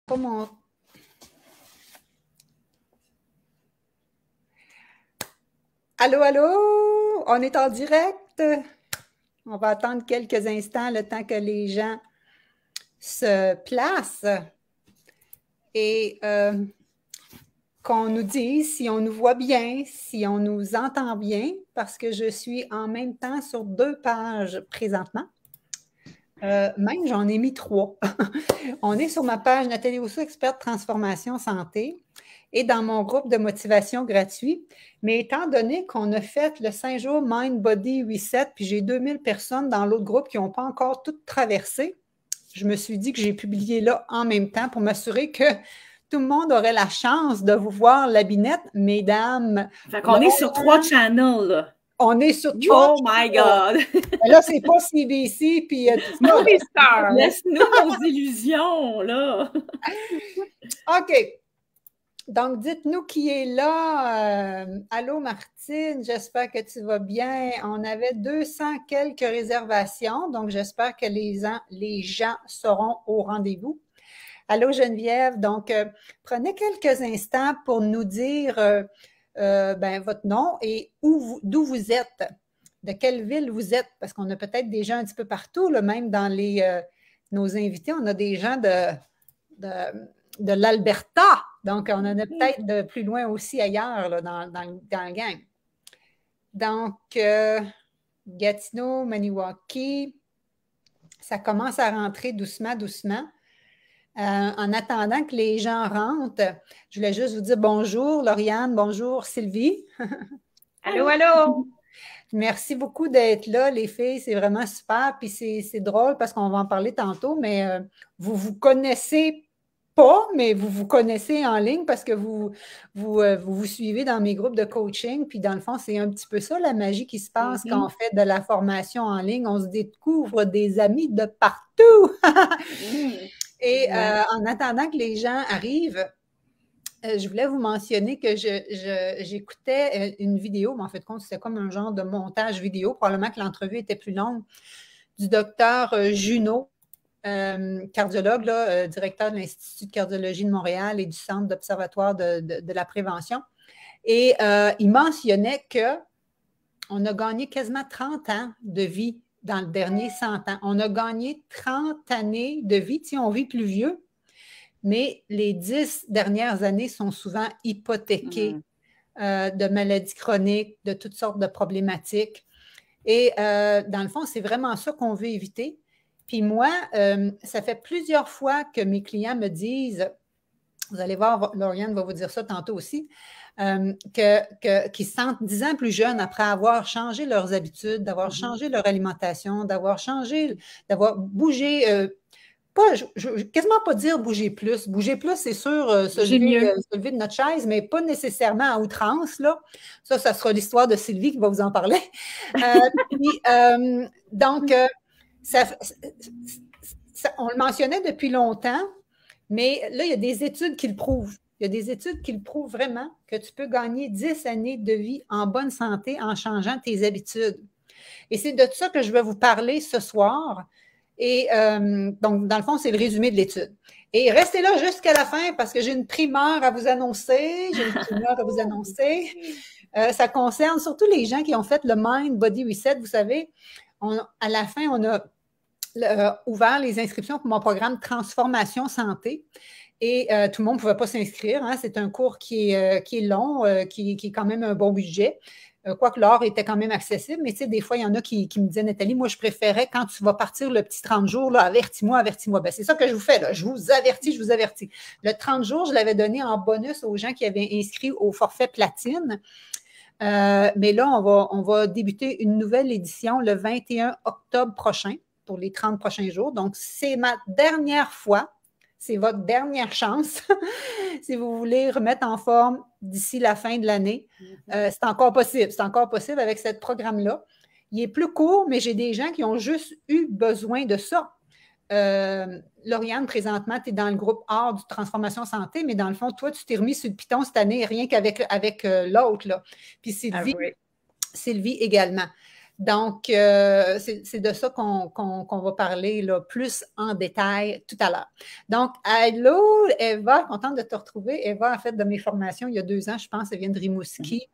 Comment... Allô, allô? On est en direct? On va attendre quelques instants, le temps que les gens se placent et qu'on nous dise si on nous voit bien, si on nous entend bien, parce que je suis en même temps sur 2 pages présentement. Même, j'en ai mis 3. On est sur ma page Nathalie Rousseau, experte transformation santé, et dans mon groupe de motivation gratuit. Mais étant donné qu'on a fait le 5 jours Mind Body Reset, puis j'ai 2000 personnes dans l'autre groupe qui n'ont pas encore toutes traversé, je me suis dit que j'ai publié là en même temps pour m'assurer que tout le monde aurait la chance de vous voir la binette, mesdames. Fait qu'on est sur 3 channels, là. On est sur 3 Oh my God! Là, c'est pas CBC, puis Movie Star! Laisse-nous nos illusions, là! OK. Donc, dites-nous qui est là. Allô, Martine, j'espère que tu vas bien. On avait 200 quelques réservations, donc j'espère que les gens seront au rendez-vous. Allô, Geneviève. Donc, prenez quelques instants pour nous dire votre nom et d'où vous êtes, de quelle ville vous êtes, parce qu'on a peut-être des gens un petit peu partout, là, même dans nos invités, on a des gens de l'Alberta. Donc, on en a peut-être de plus loin aussi ailleurs là, dans le gang. Donc, Gatineau, Maniwaki, ça commence à rentrer doucement, doucement. En attendant que les gens rentrent, je voulais juste vous dire bonjour, Lauriane, bonjour, Sylvie. Allô, allô! Merci beaucoup d'être là, les filles. C'est vraiment super. Puis c'est drôle parce qu'on va en parler tantôt, mais vous vous connaissez pas, mais vous vous connaissez en ligne parce que vous suivez dans mes groupes de coaching. Puis dans le fond, c'est un petit peu ça la magie qui se passe quand on fait de la formation en ligne. On se découvre des amis de partout. Et en attendant que les gens arrivent, je voulais vous mentionner que j'écoutais une vidéo, mais en fait, c'était comme un genre de montage vidéo, probablement que l'entrevue était plus longue, du docteur Junot, cardiologue, là, directeur de l'Institut de cardiologie de Montréal et du Centre d'observatoire de la prévention. Et il mentionnait qu'on a gagné quasiment 30 ans de vie dans le dernier 100 ans. On a gagné 30 années de vie. Tu sais, on vit plus vieux, mais les 10 dernières années sont souvent hypothéquées de maladies chroniques, de toutes sortes de problématiques. Et dans le fond, c'est vraiment ça qu'on veut éviter. Puis moi, ça fait plusieurs fois que mes clients me disent, vous allez voir, Lauriane va vous dire ça tantôt aussi, qu'ils se sentent 10 ans plus jeunes après avoir changé leurs habitudes, d'avoir changé leur alimentation, d'avoir bougé, je ne veux quasiment pas dire bouger plus. Bouger plus, c'est sûr, se lever de notre chaise, mais pas nécessairement à outrance, là. Ça sera l'histoire de Sylvie qui va vous en parler. Donc, on le mentionnait depuis longtemps, mais là, il y a des études qui le prouvent. Il y a des études qui le prouvent vraiment que tu peux gagner 10 années de vie en bonne santé en changeant tes habitudes. Et c'est de ça que je vais vous parler ce soir. Et donc, dans le fond, c'est le résumé de l'étude. Et restez là jusqu'à la fin parce que j'ai une primeur à vous annoncer. Ça concerne surtout les gens qui ont fait le Mind Body Reset. Vous savez, à la fin, on a ouvert les inscriptions pour mon programme Transformation Santé. Et tout le monde ne pouvait pas s'inscrire. Hein. C'est un cours qui est long, qui est quand même un bon budget. Quoique l'or était quand même accessible, mais tu sais, des fois, il y en a qui me disaient, Nathalie, moi, je préférais quand tu vas partir le petit 30 jours, là, avertis-moi. Ben, c'est ça que je vous fais, là. Je vous avertis. Le 30 jours, je l'avais donné en bonus aux gens qui avaient inscrit au forfait platine. Mais là, on va débuter une nouvelle édition le 21 octobre prochain pour les 30 prochains jours. Donc, c'est ma dernière fois. C'est votre dernière chance si vous voulez remettre en forme d'ici la fin de l'année. C'est encore possible. C'est encore possible avec ce programme-là. Il est plus court, mais j'ai des gens qui ont juste eu besoin de ça. Lauriane, présentement, tu es dans le groupe Art du Transformation Santé, mais dans le fond, toi, tu t'es remis sur le piton cette année, rien qu'avec l'autre. Là. Puis Sylvie également. Donc, c'est de ça qu'on va parler là, plus en détail tout à l'heure. Donc, allô, Eva, contente de te retrouver. Eva a fait de mes formations il y a 2 ans, je pense, elle vient de Rimouski.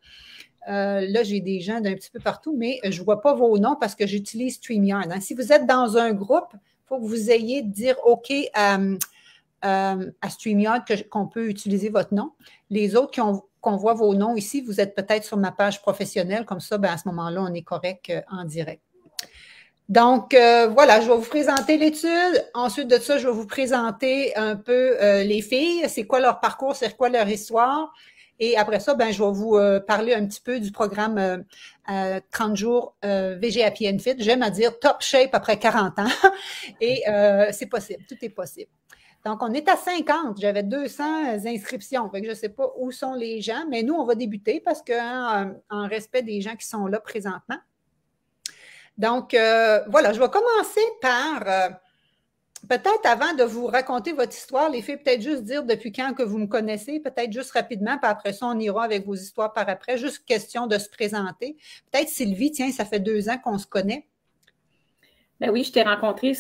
Là, j'ai des gens d'un petit peu partout, mais je ne vois pas vos noms parce que j'utilise StreamYard. Hein. Si vous êtes dans un groupe, il faut que vous ayez dire OK à StreamYard qu'on peut utiliser votre nom. Les autres qu'on voit vos noms ici, vous êtes peut-être sur ma page professionnelle, comme ça, à ce moment-là, on est correct en direct. Donc, voilà, je vais vous présenter l'étude. Ensuite de ça, je vais vous présenter un peu les filles, c'est quoi leur parcours, c'est quoi leur histoire. Et après ça, je vais vous parler un petit peu du programme 30 jours VG Happy and Fit. J'aime à dire top shape après 40 ans. Et c'est possible, tout est possible. Donc, on est à 50. J'avais 200 inscriptions. Fait que je ne sais pas où sont les gens, mais nous, on va débuter parce qu'en respect des gens qui sont là présentement. Donc, voilà, je vais commencer par, peut-être avant de vous raconter votre histoire, les filles, peut-être juste dire depuis quand que vous me connaissez, peut-être juste rapidement, puis après ça, on ira avec vos histoires par après. Juste question de se présenter. Peut-être Sylvie, tiens, ça fait 2 ans qu'on se connaît. Ben oui, je t'ai rencontré.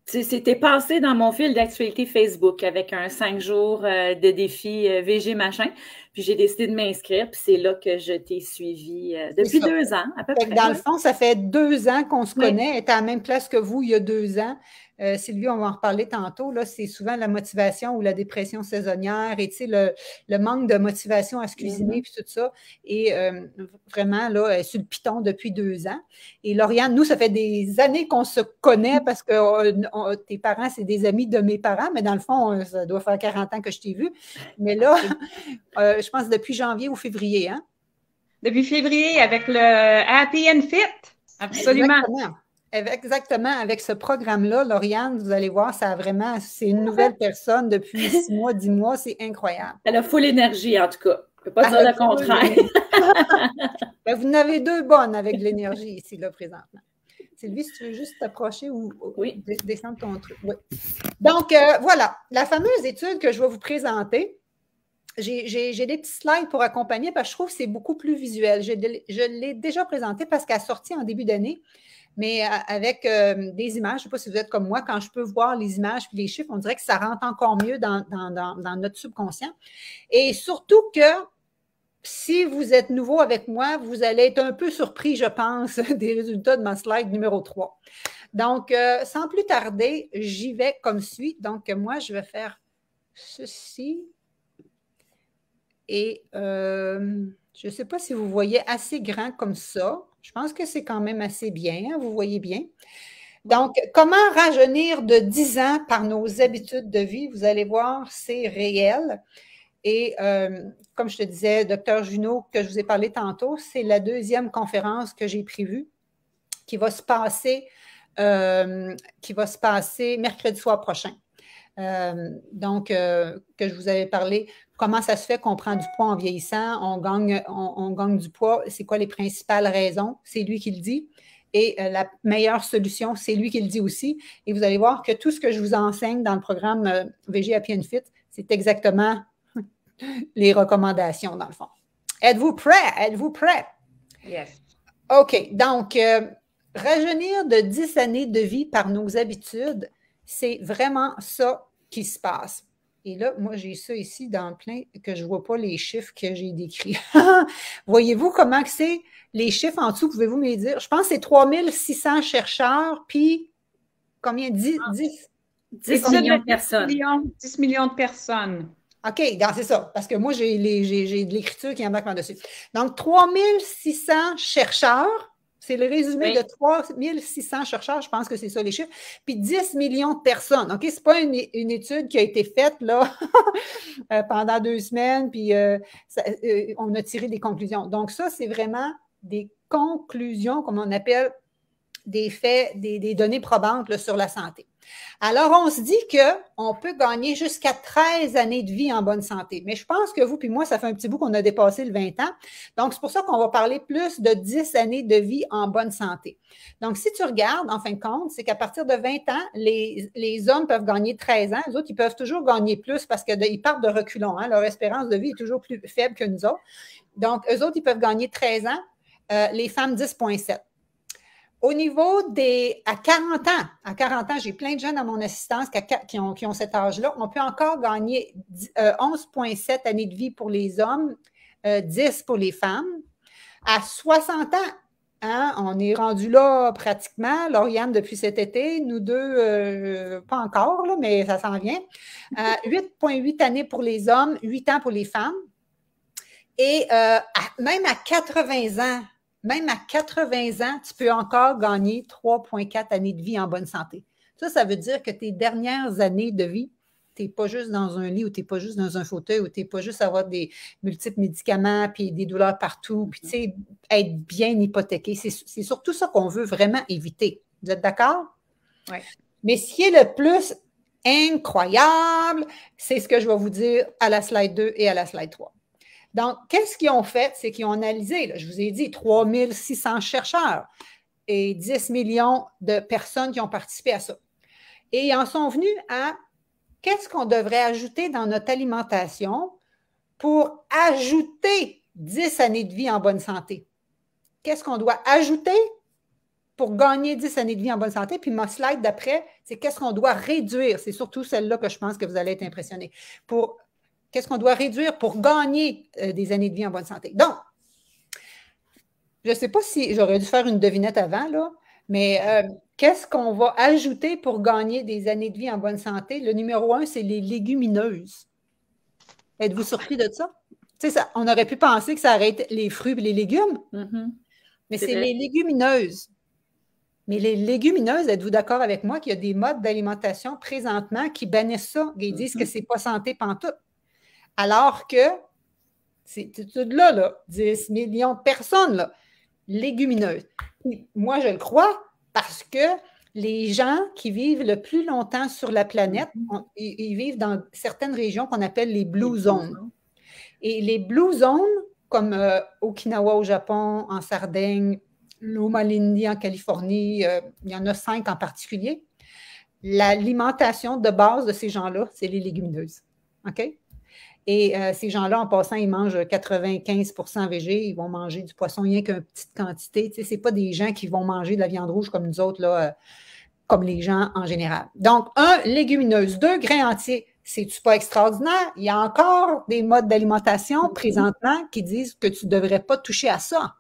C'était passé dans mon fil d'actualité Facebook avec un 5 jours de défi VG machin. Puis j'ai décidé de m'inscrire. Puis c'est là que je t'ai suivi depuis 2 ans, à peu près. Dans le fond, ça fait 2 ans qu'on se connaît. Elle est à la même place que vous il y a 2 ans. Sylvie, on va en reparler tantôt. Là, c'est souvent la motivation ou la dépression saisonnière et le manque de motivation à se cuisiner puis tout ça. Et vraiment, là, elle est sur le piton depuis 2 ans. Et Lauriane, nous, ça fait des années qu'on se connaît parce que tes parents, c'est des amis de mes parents, mais dans le fond, ça doit faire 40 ans que je t'ai vu. Mais là, je pense depuis janvier ou février, hein? Depuis février, avec le Happy and Fit. Absolument. Exactement. Avec ce programme-là, Lauriane, vous allez voir, c'est une nouvelle personne depuis 6 mois, 10 mois. C'est incroyable. Elle a full énergie, en tout cas. Je ne peux pas dire le contraire. Vous en avez 2 bonnes avec de l'énergie ici, là, présentement. Sylvie, si tu veux juste t'approcher ou descendre ton truc. Oui. Donc, voilà, la fameuse étude que je vais vous présenter. J'ai des petits slides pour accompagner parce que je trouve que c'est beaucoup plus visuel. Je l'ai déjà présenté parce qu'elle est sortie en début d'année, mais avec des images. Je ne sais pas si vous êtes comme moi, quand je peux voir les images et les chiffres, on dirait que ça rentre encore mieux dans notre subconscient. Et surtout que si vous êtes nouveau avec moi, vous allez être un peu surpris, je pense, des résultats de ma slide numéro 3. Donc, sans plus tarder, j'y vais comme suit. Donc, moi, je vais faire ceci. Et je ne sais pas si vous voyez assez grand comme ça. Je pense que c'est quand même assez bien. Hein, vous voyez bien. Donc, comment rajeunir de 10 ans par nos habitudes de vie? Vous allez voir, c'est réel. Et comme je te disais, Dr. Junot, que je vous ai parlé tantôt, c'est la 2e conférence que j'ai prévue qui va se passer mercredi soir prochain. Donc, que je vous avais parlé, comment ça se fait qu'on prend du poids en vieillissant, on gagne du poids, c'est quoi les principales raisons, c'est lui qui le dit, et la meilleure solution, c'est lui qui le dit aussi, et vous allez voir que tout ce que je vous enseigne dans le programme VG Happy and Fit, c'est exactement les recommandations dans le fond. Êtes-vous prêts? Êtes-vous prêts? Yes. OK, donc, rajeunir de 10 années de vie par nos habitudes, c'est vraiment ça qui se passe. Et là, moi, j'ai ça ici dans le plein que je ne vois pas les chiffres que j'ai décrits. Voyez-vous comment que c'est? Les chiffres en dessous, pouvez-vous me les dire? Je pense que c'est 3600 chercheurs, puis combien? 10 millions de personnes. 10 millions de personnes. OK, c'est ça, parce que moi, j'ai de l'écriture qui embarque là-dessus. Donc, 3600 chercheurs. C'est le résumé de 3600 chercheurs, je pense que c'est ça les chiffres, puis 10 millions de personnes. OK, c'est pas une étude qui a été faite là pendant 2 semaines, puis on a tiré des conclusions. Donc ça, c'est vraiment des conclusions, comme on appelle, des faits, des données probantes là, sur la santé. Alors, on se dit qu'on peut gagner jusqu'à 13 années de vie en bonne santé. Mais je pense que vous puis moi, ça fait un petit bout qu'on a dépassé le 20 ans. Donc, c'est pour ça qu'on va parler plus de 10 années de vie en bonne santé. Donc, si tu regardes, en fin de compte, c'est qu'à partir de 20 ans, les hommes peuvent gagner 13 ans. Les autres, ils peuvent toujours gagner plus parce qu'ils partent de reculons. Hein? Leur espérance de vie est toujours plus faible que nous autres. Donc, eux autres, ils peuvent gagner 13 ans. Les femmes, 10,7. au niveau à 40 ans, j'ai plein de gens dans mon assistance qui ont cet âge-là. On peut encore gagner 11,7 années de vie pour les hommes, 10 pour les femmes. À 60 ans, hein, on est rendu là pratiquement. Lauriane, depuis cet été, nous deux, pas encore, là, mais ça s'en vient. 8,8 années pour les hommes, 8 ans pour les femmes. Et même à 80 ans, tu peux encore gagner 3,4 années de vie en bonne santé. Ça veut dire que tes dernières années de vie, tu n'es pas juste dans un lit ou tu n'es pas juste dans un fauteuil ou tu n'es pas juste à avoir des multiples médicaments puis des douleurs partout, puis tu sais, être bien hypothéqué. C'est surtout ça qu'on veut vraiment éviter. Vous êtes d'accord? Oui. Mais ce qui est le plus incroyable, c'est ce que je vais vous dire à la slide 2 et à la slide 3. Donc, qu'est-ce qu'ils ont fait? C'est qu'ils ont analysé, là, je vous ai dit, 3600 chercheurs et 10 millions de personnes qui ont participé à ça. Et ils en sont venus à qu'est-ce qu'on devrait ajouter dans notre alimentation pour ajouter 10 années de vie en bonne santé? Qu'est-ce qu'on doit ajouter pour gagner 10 années de vie en bonne santé? Puis ma slide d'après, c'est qu'est-ce qu'on doit réduire? C'est surtout celle-là que je pense que vous allez être impressionnés. Qu'est-ce qu'on doit réduire pour gagner des années de vie en bonne santé? Donc, je ne sais pas si j'aurais dû faire une devinette avant, là, mais qu'est-ce qu'on va ajouter pour gagner des années de vie en bonne santé? Le numéro 1, c'est les légumineuses. Êtes-vous surpris de ça? Tu sais, on aurait pu penser que ça arrête les fruits et les légumes, mais c'est les légumineuses. Mais les légumineuses, êtes-vous d'accord avec moi qu'il y a des modes d'alimentation présentement qui bannissent ça, qui disent que ce n'est pas santé pantoute? Alors que c'est tout là, 10 millions de personnes, là, légumineuses. Et moi, je le crois parce que les gens qui vivent le plus longtemps sur la planète, ils vivent dans certaines régions qu'on appelle les Blue Zones. Et les Blue Zones, comme Okinawa au Japon, en Sardaigne, Loma Linda en Californie, il y en a 5 en particulier, l'alimentation de base de ces gens-là, c'est les légumineuses. OK? Et ces gens-là, en passant, ils mangent 95% végé, ils vont manger du poisson rien qu'une petite quantité. Tu sais, ce n'est pas des gens qui vont manger de la viande rouge comme nous autres, là, comme les gens en général. Donc, 1, légumineuse. 2, grains entiers. C'est-tu pas extraordinaire? Il y a encore des modes d'alimentation présentement qui disent que tu ne devrais pas toucher à ça.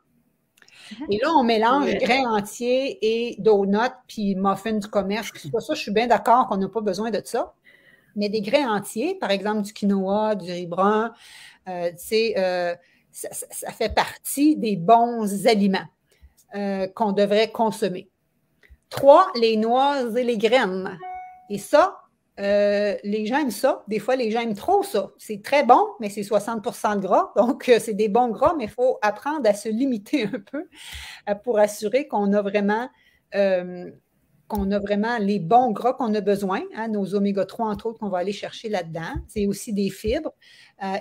Et là, on mélange grains entiers et donuts, puis muffins du commerce. Puis ça, je suis bien d'accord qu'on n'a pas besoin de ça. Mais des grains entiers, par exemple du quinoa, du riz brun, ça fait partie des bons aliments qu'on devrait consommer. 3, les noix et les graines. Et ça, les gens aiment ça. Des fois, les gens aiment trop ça. C'est très bon, mais c'est 60% de gras. Donc, c'est des bons gras, mais il faut apprendre à se limiter un peu pour assurer qu'on a vraiment les bons gras qu'on a besoin, hein, nos oméga-3, entre autres, qu'on va aller chercher là-dedans. C'est aussi des fibres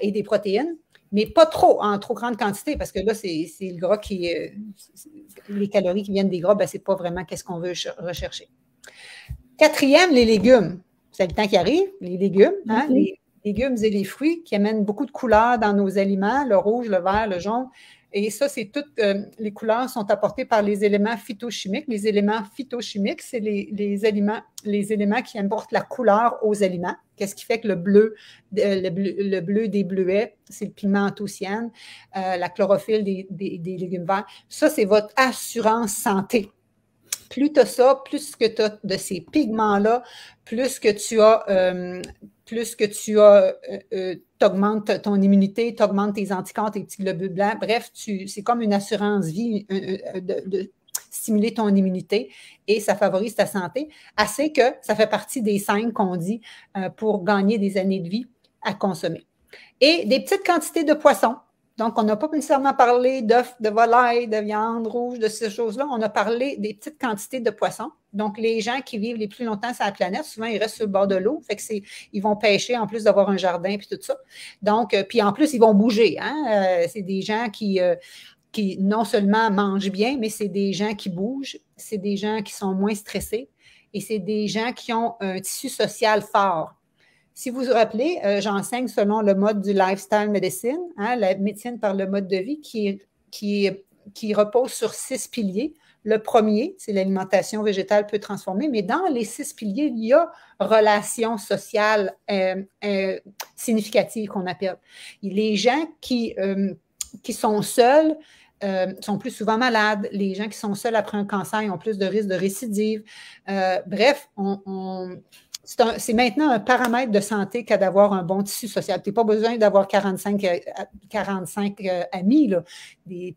et des protéines, mais pas trop, en trop grande quantité, parce que là, c'est le gras les calories qui viennent des gras, ben, c'est pas vraiment qu'est-ce qu'on veut rechercher. 4e, les légumes. C'est le temps qui arrive, les légumes, hein, les légumes et les fruits qui amènent beaucoup de couleurs dans nos aliments, le rouge, le vert, le jaune. Et ça, c'est toutes les couleurs sont apportées par les éléments phytochimiques. Les éléments phytochimiques, c'est les éléments qui apportent la couleur aux aliments. Qu'est-ce qui fait que le bleu des bleuets, c'est le pigment anthocyane, la chlorophylle des légumes verts. Ça, c'est votre assurance santé. Plus tu as ça, plus que tu as de ces pigments-là, plus que tu augmentes ton immunité, tu augmentes tes anticorps, tes petits globules blancs. Bref, c'est comme une assurance vie de stimuler ton immunité et ça favorise ta santé. Assez que ça fait partie des 5 qu'on dit pour gagner des années de vie à consommer. Et des petites quantités de poissons. Donc, on n'a pas nécessairement parlé d'œufs, de volaille, de viande rouge, de ces choses-là. On a parlé des petites quantités de poissons. Donc, les gens qui vivent les plus longtemps sur la planète, souvent, ils restent sur le bord de l'eau. Fait que ils vont pêcher en plus d'avoir un jardin puis tout ça. Donc, puis en plus, ils vont bouger. Hein? C'est des gens qui non seulement mangent bien, mais c'est des gens qui bougent. C'est des gens qui sont moins stressés. Et c'est des gens qui ont un tissu social fort. Si vous vous rappelez, j'enseigne selon le mode du lifestyle medicine, hein, la médecine par le mode de vie qui repose sur 6 piliers. Le premier, c'est l'alimentation végétale peu transformée, mais dans les 6 piliers, il y a relations sociales significatives qu'on appelle. Les gens qui sont seuls sont plus souvent malades. Les gens qui sont seuls après un cancer, ils ont plus de risques de récidive. Bref, c'est maintenant un paramètre de santé qu'à d'avoir un bon tissu social. Tu n'as pas besoin d'avoir 45 amis, là.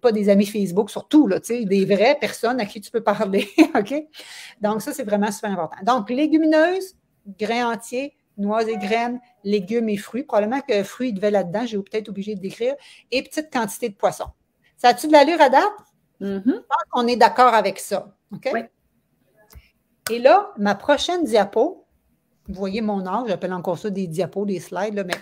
Pas des amis Facebook surtout, là, des vraies personnes à qui tu peux parler. OK? Donc, ça, c'est vraiment super important. Donc, légumineuses, grains entiers, noix et graines, légumes et fruits. Probablement que fruits devaient là-dedans, j'ai peut-être obligé de décrire. Et petite quantité de poisson. Ça a-tu de l'allure à date? Mm-hmm. Je pense qu'on est d'accord avec ça. OK? Oui. Et là, ma prochaine diapo, vous voyez mon âge, j'appelle encore ça des diapos, des slides, là, mais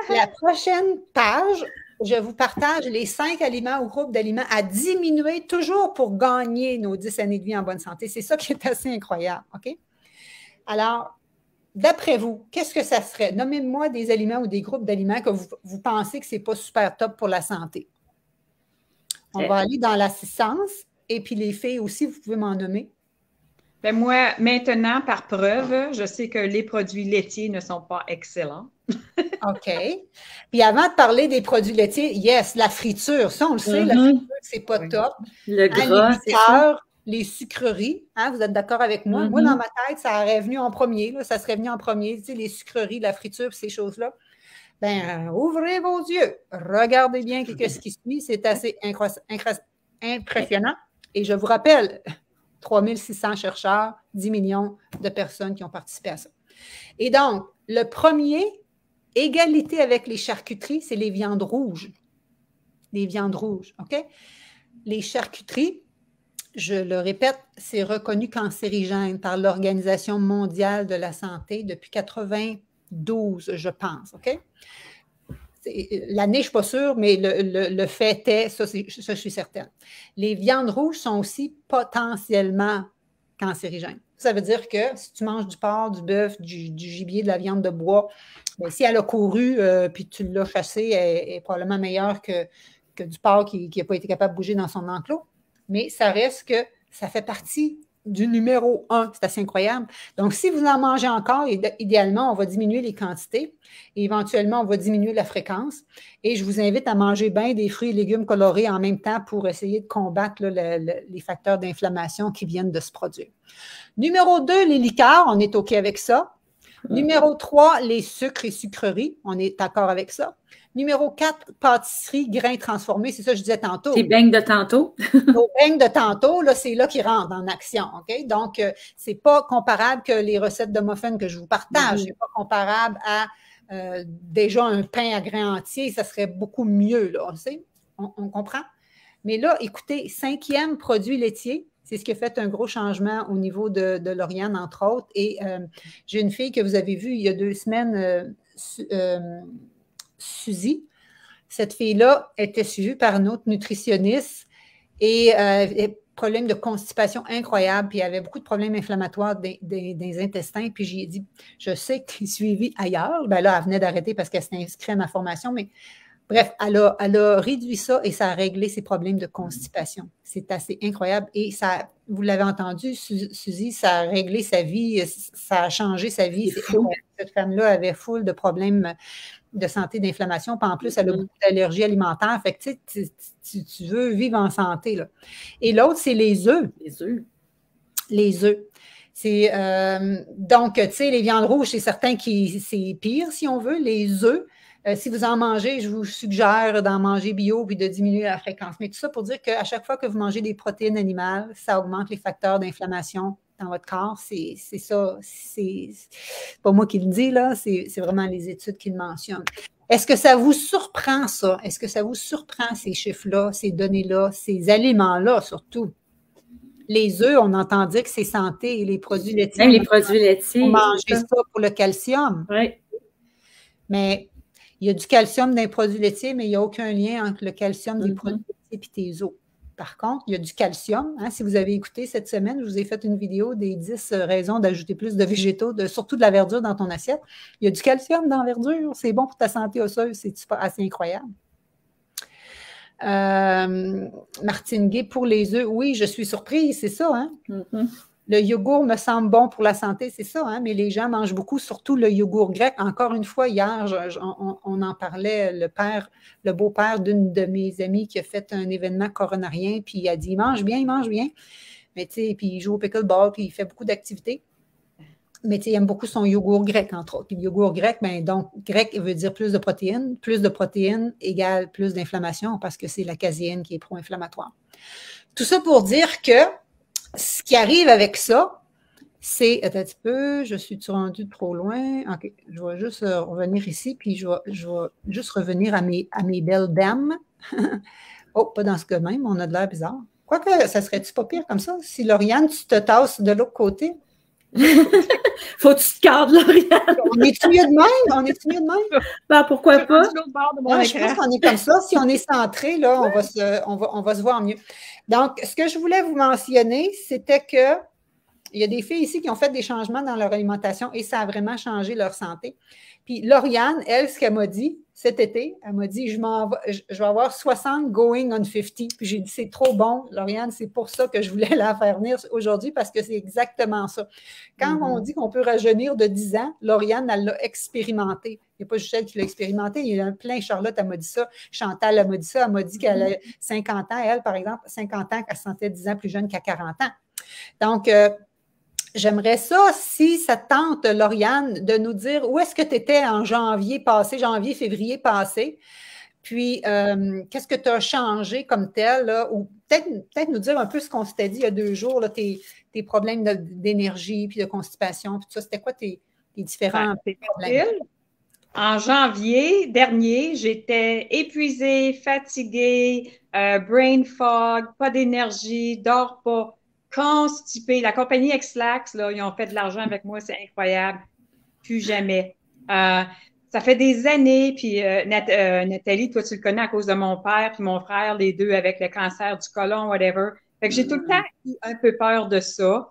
la prochaine page, je vous partage les 5 aliments ou groupes d'aliments à diminuer toujours pour gagner nos 10 années de vie en bonne santé. C'est ça qui est assez incroyable. OK? Alors, d'après vous, qu'est-ce que ça serait? Nommez-moi des aliments ou des groupes d'aliments que vous pensez que ce n'est pas super top pour la santé. On va aller dans l'assistance et puis les filles aussi, vous pouvez m'en nommer. Ben moi, maintenant, par preuve, je sais que les produits laitiers ne sont pas excellents. OK. Puis avant de parler des produits laitiers, yes, la friture, ça, on le sait, la friture, c'est pas top. Le gras, les liqueurs, les sucreries, hein, vous êtes d'accord avec moi? Moi, dans ma tête, ça aurait venu en premier, là, ça serait venu en premier, tu sais, les sucreries, la friture, ces choses-là. Ben, ouvrez vos yeux, regardez bien ce qui suit, c'est assez impressionnant. Et je vous rappelle, 3600 chercheurs, 10 millions de personnes qui ont participé à ça. Et donc, le premier, égalité avec les charcuteries, c'est les viandes rouges. Les viandes rouges, OK? Les charcuteries, je le répète, c'est reconnu cancérigène par l'Organisation mondiale de la santé depuis 1992, je pense, OK? L'année, je ne suis pas sûre, mais le fait est, ça, je suis certaine. Les viandes rouges sont aussi potentiellement cancérigènes. Ça veut dire que si tu manges du porc, du bœuf, du gibier, de la viande de bois, bien, si elle a couru puis tu l'as chassée, elle est probablement meilleure que du porc qui n'a pas été capable de bouger dans son enclos. Mais ça reste que ça fait partie du numéro 1. C'est assez incroyable. Donc, si vous en mangez encore, idéalement, on va diminuer les quantités et éventuellement, on va diminuer la fréquence. Et je vous invite à manger bien des fruits et légumes colorés en même temps pour essayer de combattre là, les facteurs d'inflammation qui viennent de se produire. Numéro 2, les liqueurs, on est OK avec ça. Numéro 3, les sucres et sucreries, on est d'accord avec ça. Numéro 4, pâtisserie, grains transformés, c'est ça que je disais tantôt. Les beignes de tantôt. Nos beignes de tantôt, là, c'est là qu'ils rentrent en action, OK? Donc, c'est pas comparable que les recettes de muffins que je vous partage. C'est pas comparable à déjà un pain à grains entiers, ça serait beaucoup mieux, là, on comprend? Mais là, écoutez, 5e produit laitier, c'est ce qui a fait un gros changement au niveau de Lauriane, entre autres. Et j'ai une fille que vous avez vue il y a 2 semaines, Suzy. Cette fille-là était suivie par une autre nutritionniste et problème de constipation incroyable, puis il y avait beaucoup de problèmes inflammatoires des intestins. Puis j'ai dit, je sais que tu es suivie ailleurs. Ben là, elle venait d'arrêter parce qu'elle s'est inscrite à ma formation, mais bref, elle a réduit ça et ça a réglé ses problèmes de constipation. C'est assez incroyable. Et ça, vous l'avez entendu, Suzy, ça a réglé sa vie, ça a changé sa vie. Cette femme-là avait full de problèmes de santé, d'inflammation, puis en plus, elle a beaucoup d'allergies alimentaires. Fait que tu veux vivre en santé, là. Et l'autre, c'est les œufs. Les œufs. C'est donc, tu sais, les viandes rouges, c'est certain que c'est pire, si on veut. Les œufs, si vous en mangez, je vous suggère d'en manger bio puis de diminuer la fréquence. Mais tout ça pour dire qu'à chaque fois que vous mangez des protéines animales, ça augmente les facteurs d'inflammation dans votre corps. C'est ça. C'est pas moi qui le dis, là. C'est vraiment les études qui le mentionnent. Est-ce que ça vous surprend, ça? Est-ce que ça vous surprend, ces chiffres-là, ces données-là, ces aliments-là, surtout? Les œufs, on entend dire que c'est santé et les produits laitiers. Même les produits laitiers. On mange ça pour le calcium. Oui. Mais il y a du calcium dans les produits laitiers, mais il n'y a aucun lien entre le calcium des produits laitiers et tes os. Par contre, il y a du calcium. Hein, si vous avez écouté cette semaine, je vous ai fait une vidéo des 10 raisons d'ajouter plus de végétaux, surtout de la verdure dans ton assiette. Il y a du calcium dans la verdure. C'est bon pour ta santé osseuse. C'est assez incroyable. Martine Gay, pour les œufs, oui, je suis surprise, c'est ça, hein? Mm-hmm. Le yogourt me semble bon pour la santé, c'est ça, hein? Mais les gens mangent beaucoup, surtout le yogourt grec. Encore une fois, hier, on en parlait, le beau-père d'une de mes amies qui a fait un événement coronarien, puis il a dit, il mange bien, mais tu sais, puis il joue au pickleball, puis il fait beaucoup d'activités. Mais tu sais, il aime beaucoup son yogourt grec, entre autres. Puis le yogourt grec, bien, donc, grec veut dire plus de protéines. Plus de protéines égale plus d'inflammation parce que c'est la caséine qui est pro-inflammatoire. Tout ça pour dire que ce qui arrive avec ça, c'est, attends un petit peu, je suis-tu rendu trop loin? OK, je vais juste revenir ici, puis je vais juste revenir à mes belles dames. Oh, pas dans ce cas même, on a de l'air bizarre. Quoique, ça serait-tu pas pire comme ça? Si, Lauriane, tu te tasses de l'autre côté? Faut que tu te cadres, Lauriane. On est-tu mieux de même? On est-tu mieux de même? Ben, pourquoi pas? Je pense qu'on est comme ça. Si on est centré, là, on va se voir mieux. Donc, ce que je voulais vous mentionner, c'était que il y a des filles ici qui ont fait des changements dans leur alimentation et ça a vraiment changé leur santé. Puis Lauriane, elle, ce qu'elle m'a dit cet été, elle m'a dit, je vais avoir 60 going on 50. Puis j'ai dit, c'est trop bon, Lauriane, c'est pour ça que je voulais la faire venir aujourd'hui parce que c'est exactement ça. Quand on dit qu'on peut rajeunir de 10 ans, Lauriane, elle l'a expérimenté. Il n'y a pas juste elle qui l'a expérimenté, il y en a plein. Charlotte, elle m'a dit ça. Chantal, elle m'a dit ça. Elle m'a dit qu'elle a 50 ans. Elle, par exemple, 50 ans, qu'elle se sentait 10 ans plus jeune qu'à 40 ans. Donc, j'aimerais ça, si ça te tente, Lauriane, de nous dire où est-ce que tu étais en janvier, février passé, puis qu'est-ce que tu as changé comme tel, là, ou peut-être nous dire un peu ce qu'on s'était dit il y a 2 jours, là, tes problèmes d'énergie, puis de constipation, puis tout ça, c'était quoi tes différents problèmes? En janvier dernier, j'étais épuisée, fatiguée, brain fog, pas d'énergie, dors pas, constipée. La compagnie X-Lax, là, ils ont fait de l'argent avec moi, c'est incroyable. Plus jamais. Ça fait des années, puis Nathalie, toi, tu le connais à cause de mon père, puis mon frère, les deux avec le cancer du côlon, whatever. Fait que j'ai tout le temps eu un peu peur de ça.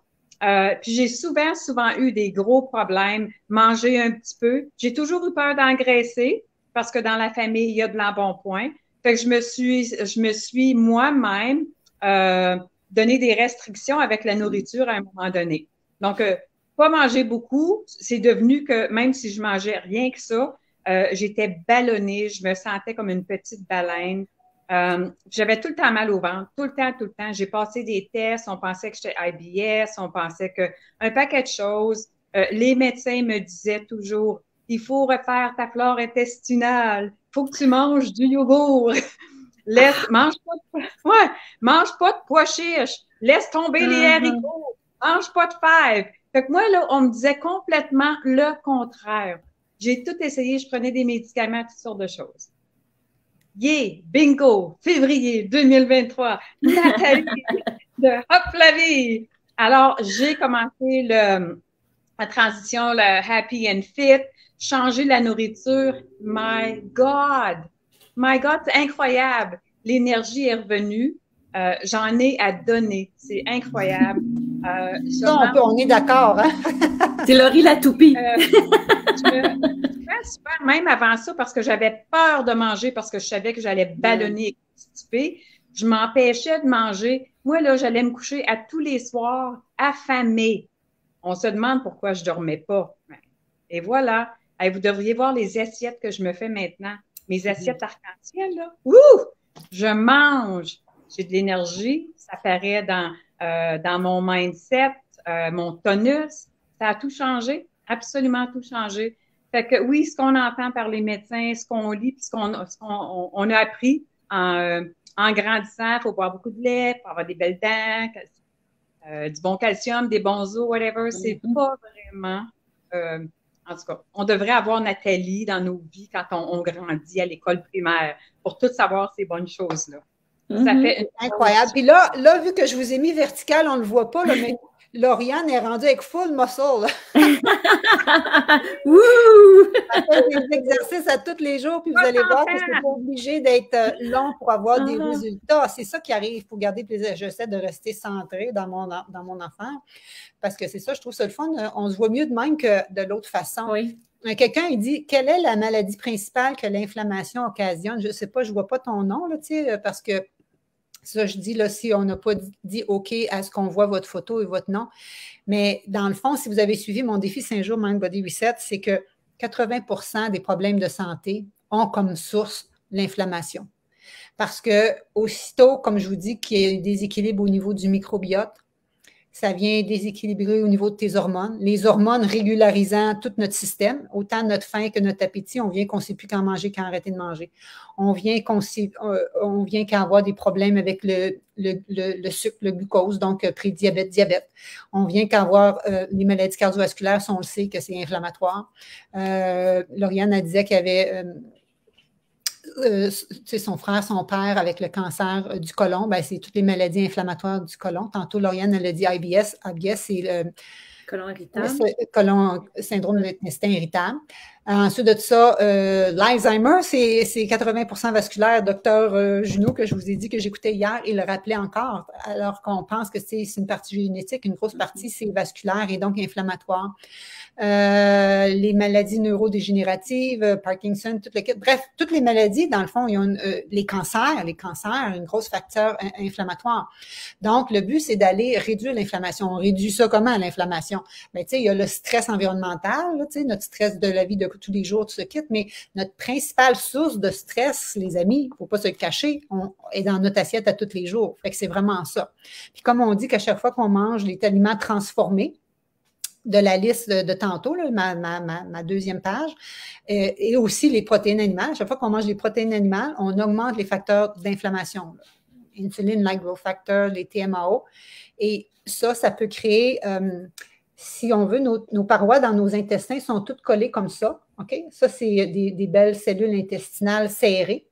Puis j'ai souvent eu des gros problèmes, manger un petit peu. J'ai toujours eu peur d'engraisser parce que dans la famille, il y a de l'embonpoint. Fait que je me suis moi-même donné des restrictions avec la nourriture à un moment donné. Donc, pas manger beaucoup, c'est devenu que même si je mangeais rien que ça, j'étais ballonnée, je me sentais comme une petite baleine. J'avais tout le temps mal au ventre, tout le temps. J'ai passé des tests, on pensait que j'étais IBS, on pensait que un paquet de choses. Les médecins me disaient toujours, il faut refaire ta flore intestinale, il faut que tu manges du yogourt. Mange pas de pois chiches, laisse tomber les haricots, mange pas de fèves. Fait que moi, là, on me disait complètement le contraire. J'ai tout essayé, je prenais des médicaments, toutes sortes de choses. Yeah, bingo, février 2023, Nathalie de Hop la vie. Alors, j'ai commencé la transition, le Happy and Fit, changer la nourriture. My God, c'est incroyable. L'énergie est revenue. J'en ai à donner. C'est incroyable. On est d'accord, hein? C'est Laurie la toupie. Super, même avant ça, parce que j'avais peur de manger, parce que je savais que j'allais ballonner et constiper. Je m'empêchais de manger. Moi, là, j'allais me coucher à tous les soirs, affamée. On se demande pourquoi je dormais pas. Et voilà. Hey, vous devriez voir les assiettes que je me fais maintenant. Mes assiettes arc-en-ciel, là. Ouh! Je mange. J'ai de l'énergie. Ça paraît dans mon mindset, mon tonus. Ça a tout changé. Absolument tout changé. Fait que oui, ce qu'on entend par les médecins, ce qu'on lit, puis ce qu'on a appris en grandissant, il faut boire beaucoup de lait, il faut avoir des belles dents, du bon calcium, des bons os, whatever. C'est pas vraiment... en tout cas, on devrait avoir Nathalie dans nos vies quand on grandit à l'école primaire pour tout savoir ces bonnes choses-là. Ça fait incroyable. Puis là, vu que je vous ai mis vertical, on ne le voit pas, là, mais Lauriane est rendue avec full muscle. Wouh! Elle fait des exercices à tous les jours, puis vous allez voir que c'est pas obligé d'être long pour avoir des résultats. C'est ça qui arrive pour garder plaisir. J'essaie de rester centrée dans mon affaire, parce que c'est ça, je trouve ça le fun. On se voit mieux de même que de l'autre façon. Oui. Quelqu'un, il dit, quelle est la maladie principale que l'inflammation occasionne? Je ne sais pas, je ne vois pas ton nom, là, parce que ça, je dis, là, si on n'a pas dit OK à ce qu'on voit votre photo et votre nom. Mais dans le fond, si vous avez suivi mon défi 5 jours Mind Body Reset, c'est que 80% des problèmes de santé ont comme source l'inflammation. Parce que aussitôt, comme je vous dis, qu'il y a des déséquilibres au niveau du microbiote, ça vient déséquilibrer au niveau de tes hormones. Les hormones régularisant tout notre système, autant notre faim que notre appétit, on vient qu'on ne sait plus quand manger, quand arrêter de manger. On vient qu'à avoir des problèmes avec le sucre, le glucose, donc prédiabète, diabète. On vient qu'à avoir les maladies cardiovasculaires, si on le sait que c'est inflammatoire. Lauriane, elle disait qu'il y avait... son frère, son père avec le cancer du côlon, ben, c'est toutes les maladies inflammatoires du côlon. Tantôt, Lauriane, elle a dit IBS. IBS, c'est le côlon irritable. Syndrome de l'intestin irritable. Ensuite de ça, l'Alzheimer, c'est 80% vasculaire. Docteur Junot, que je vous ai dit que j'écoutais hier, il le rappelait encore, alors qu'on pense que c'est une partie génétique, une grosse partie, c'est vasculaire et donc inflammatoire. Les maladies neurodégénératives, Parkinson, toute l'équipe. Bref, toutes les maladies, dans le fond, ils ont les cancers, une grosse facteur inflammatoire. Donc, le but, c'est d'aller réduire l'inflammation. On réduit ça comment, l'inflammation? Ben, tu sais, il y a le stress environnemental, tu sais, notre stress de la vie de tous les jours, tout se quitte, mais notre principale source de stress, les amis, faut pas se le cacher, est dans notre assiette à tous les jours. Fait que c'est vraiment ça. Puis comme on dit qu'à chaque fois qu'on mange les aliments transformés, de la liste de tantôt, là, ma deuxième page, et aussi les protéines animales. À chaque fois qu'on mange les protéines animales, on augmente les facteurs d'inflammation. Insuline, like growth factor, les TMAO. Et ça peut créer, si on veut, nos parois dans nos intestins sont toutes collées comme ça. OK? Ça, c'est des belles cellules intestinales serrées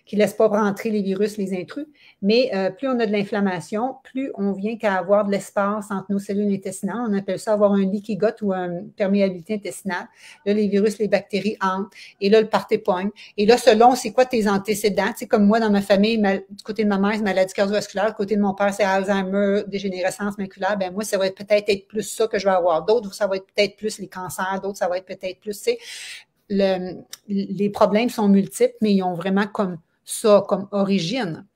qui ne laissent pas rentrer les virus, les intrus. Mais plus on a de l'inflammation, plus on vient qu'à avoir de l'espace entre nos cellules intestinales. On appelle ça avoir un leaky gut ou une perméabilité intestinale. Là, les virus, les bactéries entrent. Et là, le party-pogne. Et là, selon c'est quoi tes antécédents, tu sais, comme moi, dans ma famille, du côté de ma mère, c'est maladie cardiovasculaire. Du côté de mon père, c'est Alzheimer, dégénérescence maculaire. Ben moi, ça va peut-être être plus ça que je vais avoir. D'autres, ça va être peut-être plus les cancers. D'autres, ça va être peut-être plus, tu sais. Les problèmes sont multiples, mais ils ont vraiment comme ça comme origine.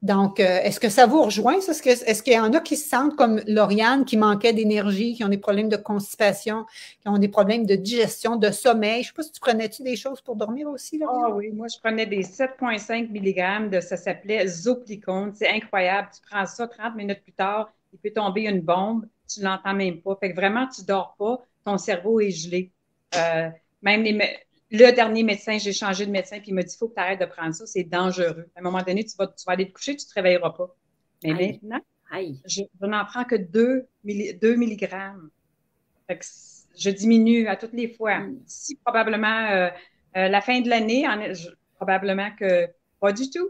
Donc, est-ce que ça vous rejoint, ça? Est-ce qu'il y en a qui se sentent comme Lauriane, qui manquaient d'énergie, qui ont des problèmes de constipation, qui ont des problèmes de digestion, de sommeil? Je ne sais pas si tu prenais-tu des choses pour dormir aussi, Lauriane? Ah oui, moi, je prenais des 7,5 mg ça s'appelait Zoplicone. C'est incroyable. Tu prends ça 30 minutes plus tard, il peut tomber une bombe, tu ne l'entends même pas. Fait que vraiment, tu ne dors pas, ton cerveau est gelé. Même le dernier médecin, j'ai changé de médecin, puis il m'a dit, il faut que tu arrêtes de prendre ça, c'est dangereux. À un moment donné, tu vas aller te coucher, tu ne te réveilleras pas. Mais maintenant, je n'en prends que 2 milligrammes. Fait que je diminue à toutes les fois. Si probablement la fin de l'année, probablement que pas du tout.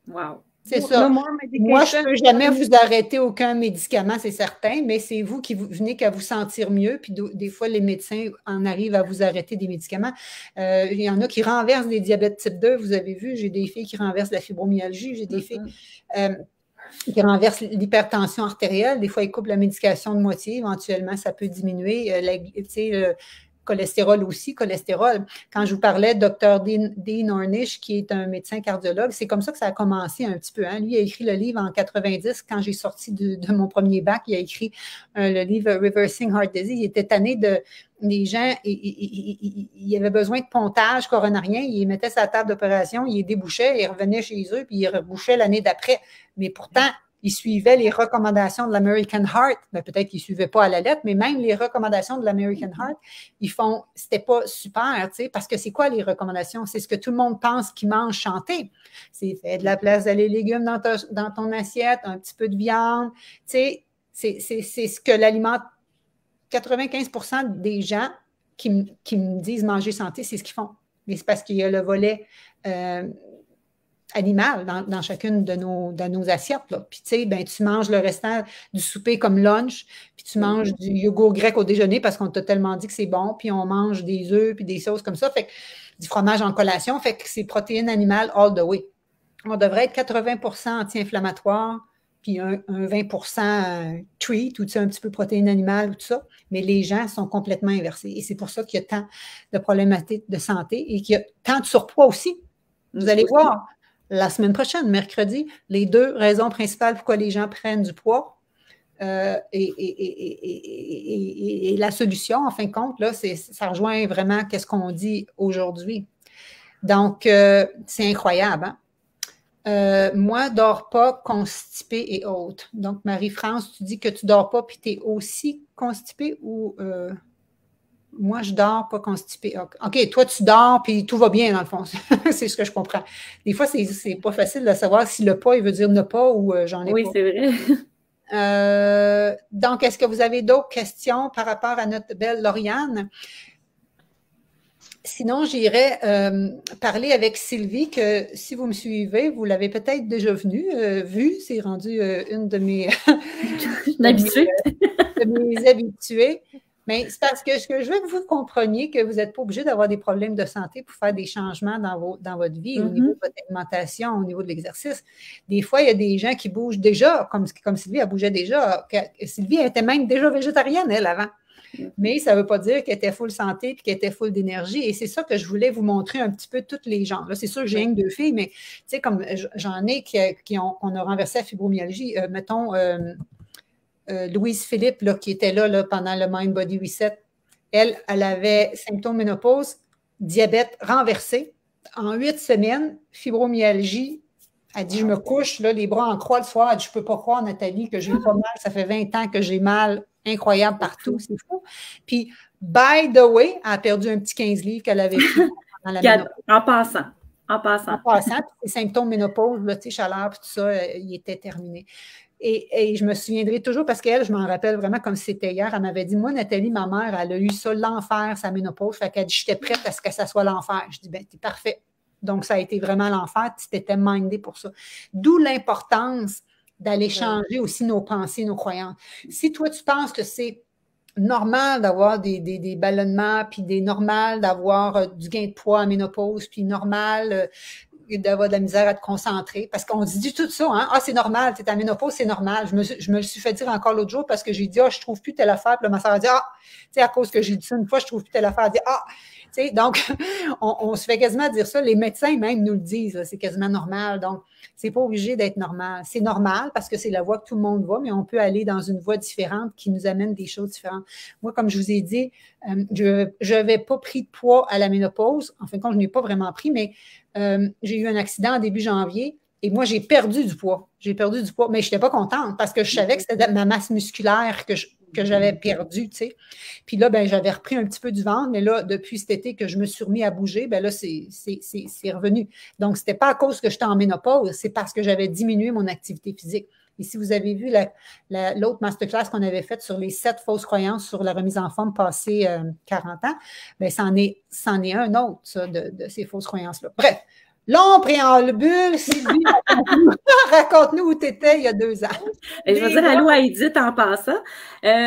Wow. C'est ça. Moi, je ne peux jamais vous arrêter aucun médicament, c'est certain, mais c'est vous qui venez qu'à vous sentir mieux. Puis des fois, les médecins en arrivent à vous arrêter des médicaments. Il y en a qui renversent des diabètes type 2. Vous avez vu, j'ai des filles qui renversent la fibromyalgie. J'ai des filles qui renversent l'hypertension artérielle. Des fois, ils coupent la médication de moitié. Éventuellement, ça peut diminuer. Cholestérol aussi, cholestérol. Quand je vous parlais de Dr. Dean Ornish, qui est un médecin cardiologue, c'est comme ça que ça a commencé un petit peu. Hein. Lui, il a écrit le livre en 90, quand j'ai sorti de mon premier bac, il a écrit le livre Reversing Heart Disease. Il était tanné des gens, il avait besoin de pontage coronarien, il mettait sa table d'opération, il les débouchait, il revenait chez eux, puis il rebouchait l'année d'après. Mais pourtant, il suivait les recommandations de l'American Heart. Ben, peut-être qu'il ne suivait pas à la lettre, mais même les recommandations de l'American Heart, c'était pas super, tu sais, parce que c'est quoi les recommandations? C'est ce que tout le monde pense qu'ils mangent chanter. C'est fait de la place des légumes dans ton assiette, un petit peu de viande, tu sais, c'est ce que l'alimente. 95% des gens qui me disent manger santé, c'est ce qu'ils font. Mais c'est parce qu'il y a le volet animal dans chacune de nos assiettes. Là. Puis, tu sais, ben, tu manges le restant du souper comme lunch, puis tu manges du yogourt grec au déjeuner parce qu'on t'a tellement dit que c'est bon, puis on mange des œufs, puis des sauces comme ça, fait que du fromage en collation, fait que c'est protéines animales all the way. On devrait être 80% anti-inflammatoire, puis un 20% treat, ou un petit peu protéines animales, ou tout ça. Mais les gens sont complètement inversés. Et c'est pour ça qu'il y a tant de problématiques de santé et qu'il y a tant de surpoids aussi. Vous allez voir, la semaine prochaine, mercredi, les 2 raisons principales pourquoi les gens prennent du poids. Et la solution, en fin de compte, là, ça rejoint vraiment qu'est-ce qu'on dit aujourd'hui. Donc, c'est incroyable. Hein? Moi, dors pas, constipée et autres. Donc, Marie-France, tu dis que tu dors pas puis tu es aussi constipée ou moi, je dors pas constipée. OK, toi, tu dors puis tout va bien dans le fond. C'est ce que je comprends. Des fois, c'est pas facile de savoir si le pas, il veut dire ne pas ou j'en ai pas. Oui, c'est vrai. Donc, est-ce que vous avez d'autres questions par rapport à notre belle Lauriane? Sinon, j'irais parler avec Sylvie, que si vous me suivez, vous l'avez peut-être déjà vu, c'est rendu une de mes, de mes habitués. Mais c'est parce que ce que je veux que vous compreniez, que vous n'êtes pas obligé d'avoir des problèmes de santé pour faire des changements dans votre vie, au niveau de votre alimentation, au niveau de l'exercice. Des fois, il y a des gens qui bougent déjà, comme Sylvie, elle bougeait déjà. Sylvie était même déjà végétarienne, elle, avant. Mais ça ne veut pas dire qu'elle était full santé et qu'elle était full d'énergie. Et c'est ça que je voulais vous montrer un petit peu toutes les gens. Là, c'est sûr que j'ai une, 2 filles, mais tu sais, comme j'en ai qu'on a renversé à fibromyalgie, mettons Louise Philippe, là, qui était là pendant le Mind Body Reset, elle avait symptômes ménopause, diabète renversé. En 8 semaines, fibromyalgie. Elle dit, je me couche, là, les bras en croix le soir. Elle dit, je ne peux pas croire, Nathalie, que j'ai pas mal. Ça fait 20 ans que j'ai mal. Incroyable partout, c'est fou. Puis, by the way, elle a perdu un petit 15 livres qu'elle avait pris dans la ménopause. En passant. En passant, puis les symptômes ménopause, là, tu sais, chaleur, puis tout ça, il était terminé. Et je me souviendrai toujours, parce qu'elle, je m'en rappelle vraiment comme si c'était hier, elle m'avait dit, moi, Nathalie, ma mère, elle a eu ça, l'enfer, sa ménopause. Fait qu'elle dit, j'étais prête à ce que ça soit l'enfer. Je dis, ben, t'es parfait. Donc, ça a été vraiment l'enfer, tu t'étais mindé pour ça. D'où l'importance d'aller changer aussi nos pensées, nos croyances. Si toi, tu penses que c'est normal d'avoir des ballonnements, puis normal d'avoir du gain de poids en ménopause, puis normal d'avoir de la misère à te concentrer, parce qu'on se dit tout ça, hein? Ah, c'est normal, tu es en ménopause, c'est normal. Je me le suis fait dire encore l'autre jour parce que j'ai dit, ah, je trouve plus telle affaire, puis là, ma soeur a dit, ah, tu sais, à cause que j'ai dit ça une fois, je trouve plus telle affaire, elle dit, ah, tu sais, donc, on se fait quasiment dire ça, les médecins même nous le disent, c'est quasiment normal, donc, c'est pas obligé d'être normal. C'est normal parce que c'est la voie que tout le monde va, mais on peut aller dans une voie différente qui nous amène des choses différentes. Moi, comme je vous ai dit, je n'avais pas pris de poids à la ménopause. En fin de compte, je n'ai pas vraiment pris, mais j'ai eu un accident en début janvier et moi, j'ai perdu du poids. J'ai perdu du poids, mais je n'étais pas contente parce que je savais que c'était ma masse musculaire que j'avais perdue, tu sais. Puis là, ben, j'avais repris un petit peu du ventre, mais là, depuis cet été que je me suis remis à bouger, ben là, c'est revenu. Donc, ce n'était pas à cause que j'étais en ménopause, c'est parce que j'avais diminué mon activité physique. Et si vous avez vu l'autre masterclass qu'on avait faite sur les 7 fausses croyances sur la remise en forme passée 40 ans, bien, c'en est un autre, ça, de ces fausses croyances-là. Bref, long préambule, Sylvie, raconte-nous où tu étais il y a 2 ans. Je vais dire allô à Edith en passant.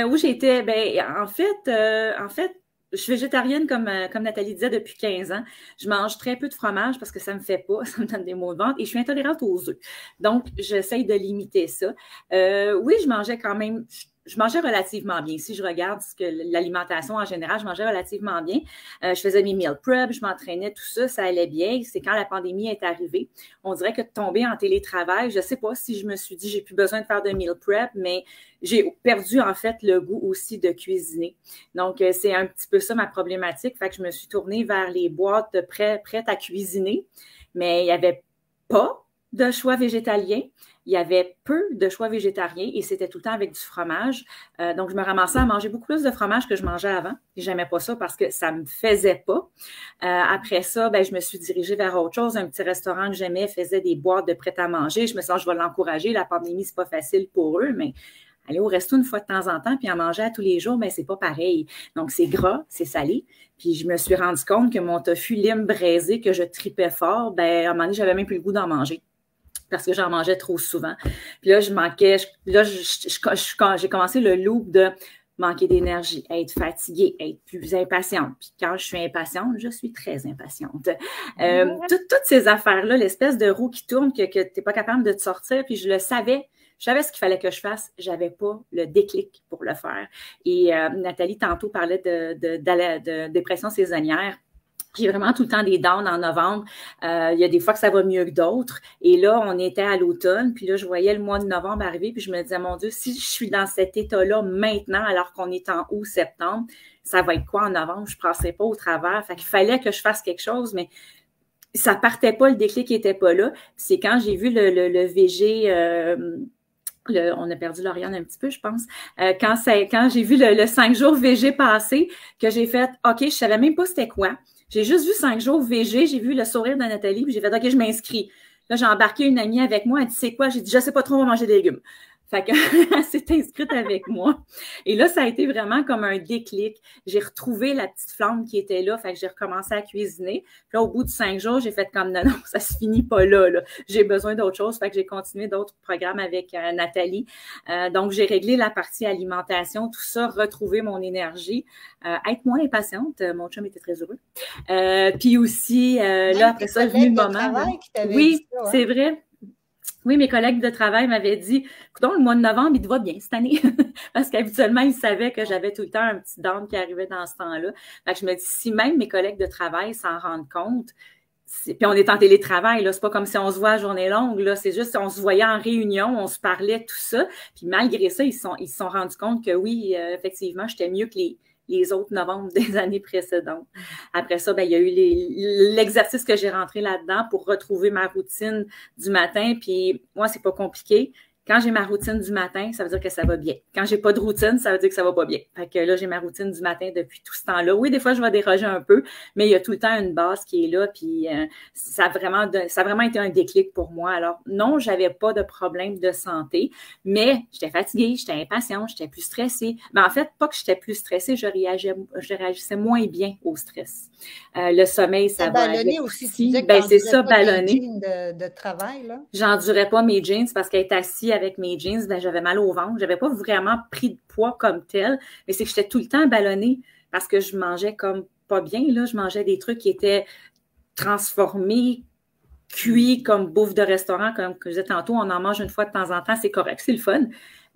Où j'étais, en fait, je suis végétarienne comme Nathalie disait depuis 15 ans. Je mange très peu de fromage parce que ça me fait pas, ça me donne des maux de ventre et je suis intolérante aux œufs. Donc, j'essaye de limiter ça. Oui, je mangeais quand même, je mangeais relativement bien. Si je regarde l'alimentation en général, je mangeais relativement bien. Je faisais mes meal prep, je m'entraînais, tout ça, ça allait bien. C'est quand la pandémie est arrivée. On dirait que de tomber en télétravail, je ne sais pas si je me suis dit j'ai plus besoin de faire de meal prep, mais j'ai perdu en fait le goût aussi de cuisiner. Donc, c'est un petit peu ça ma problématique. Fait que je me suis tournée vers les boîtes prêtes à cuisiner, mais il n'y avait pas de choix végétalien. Il y avait peu de choix végétariens et c'était tout le temps avec du fromage. Donc, je me ramassais à manger beaucoup plus de fromage que je mangeais avant. J'aimais pas ça parce que ça me faisait pas. Après ça, je me suis dirigée vers autre chose. Un petit restaurant que j'aimais faisait des boîtes de prêt-à-manger. Je me suis dit, je vais l'encourager. La pandémie, c'est pas facile pour eux, mais aller au resto une fois de temps en temps puis en manger à tous les jours, c'est pas pareil. Donc, c'est gras, c'est salé. Puis, je me suis rendu compte que mon tofu lime braisé que je tripais fort, à un moment donné, j'avais même plus le goût d'en manger parce que j'en mangeais trop souvent. Puis là, je manquais, j'ai commencé le loop de manquer d'énergie, être fatiguée, être plus impatiente. Puis quand je suis impatiente, je suis très impatiente. Toutes ces affaires-là, l'espèce de roue qui tourne que tu n'es pas capable de te sortir, puis je le savais Je savais ce qu'il fallait que je fasse. Je n'avais pas le déclic pour le faire. Et Nathalie, tantôt, parlait de dépression saisonnière. J'ai vraiment tout le temps des downs en novembre. Il y a des fois que ça va mieux que d'autres. Et là, on était à l'automne, puis là, je voyais le mois de novembre arriver, puis je me disais, mon Dieu, si je suis dans cet état-là maintenant, alors qu'on est en août, septembre, ça va être quoi en novembre? Je ne passerai pas au travers. Fait qu'il fallait que je fasse quelque chose, mais ça partait pas, le déclic n'était pas là. C'est quand j'ai vu le VG... on a perdu Lauriane un petit peu, je pense. Quand j'ai vu le 5 jours VG passer, que j'ai fait, OK, je savais même pas c'était quoi. J'ai juste vu 5 jours VG, j'ai vu le sourire de Nathalie, puis j'ai fait, OK, je m'inscris. Là, j'ai embarqué une amie avec moi, elle dit, c'est quoi? J'ai dit, je sais pas trop, on va manger des légumes. Fait que elle s'est inscrite avec moi. Et là, ça a été vraiment comme un déclic. J'ai retrouvé la petite flamme qui était là. Fait que j'ai recommencé à cuisiner. Puis là, au bout de 5 jours, j'ai fait comme non, ça se finit pas là. J'ai besoin d'autre chose. Fait que j'ai continué d'autres programmes avec Nathalie. Donc, j'ai réglé la partie alimentation, tout ça, retrouver mon énergie, être moins impatiente. Mon chum était très heureux. Puis aussi, là, après ça, est venu le moment. Oui, ça, ouais. C'est vrai. Oui, mes collègues de travail m'avaient dit, écoute, le mois de novembre, il te va bien cette année. Parce qu'habituellement, ils savaient que j'avais tout le temps un petit down qui arrivait dans ce temps-là. Fait que je me dis, si même mes collègues de travail s'en rendent compte, puis on est en télétravail, là, c'est pas comme si on se voit à journée longue, là, c'est juste on se voyait en réunion, on se parlait, tout ça. Puis malgré ça, ils se sont rendus compte que oui, effectivement, j'étais mieux que les autres novembre des années précédentes. Après ça, il y a eu l'exercice que j'ai rentré là-dedans pour retrouver ma routine du matin. Puis moi, c'est pas compliqué. Quand j'ai ma routine du matin, ça veut dire que ça va bien. Quand j'ai pas de routine, ça veut dire que ça va pas bien. Fait que là, j'ai ma routine du matin depuis tout ce temps-là. Oui, des fois, je vais déroger un peu, mais il y a tout le temps une base qui est là. Puis ça a vraiment été un déclic pour moi. Alors non, j'avais pas de problème de santé, mais j'étais fatiguée, j'étais impatiente, j'étais plus stressée. Mais en fait, pas que j'étais plus stressée, je réagissais moins bien au stress. Le sommeil, ça va ballonné aussi. C'est ça, ballonné. De travail, là. J'endurais pas mes jeans parce qu'être assis avec mes jeans, j'avais mal au ventre. J'avais pas vraiment pris de poids comme tel, mais c'est que j'étais tout le temps ballonnée parce que je mangeais comme pas bien, là. Je mangeais des trucs qui étaient transformés, cuits comme bouffe de restaurant, comme je disais tantôt, on en mange une fois de temps en temps, c'est correct, c'est le fun.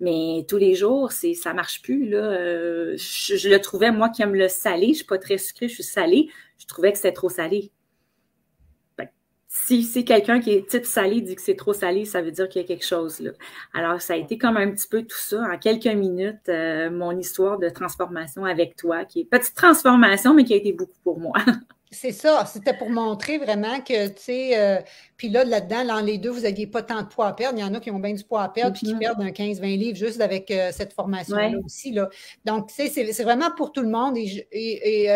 Mais tous les jours, ça marche plus, là. Je le trouvais, moi qui aime le salé, je suis pas très sucrée, je suis salée, je trouvais que c'était trop salé. Si quelqu'un qui est type salé dit que c'est trop salé, ça veut dire qu'il y a quelque chose là. Alors, ça a été comme un petit peu tout ça, en quelques minutes, mon histoire de transformation avec toi, qui est petite transformation, mais qui a été beaucoup pour moi. C'est ça, c'était pour montrer vraiment que, tu sais, puis là-dedans, dans les deux, vous n'aviez pas tant de poids à perdre. Il y en a qui ont bien du poids à perdre puis qui perdent un 15-20 livres juste avec cette formation-là aussi. Là. Donc, tu sais, c'est vraiment pour tout le monde et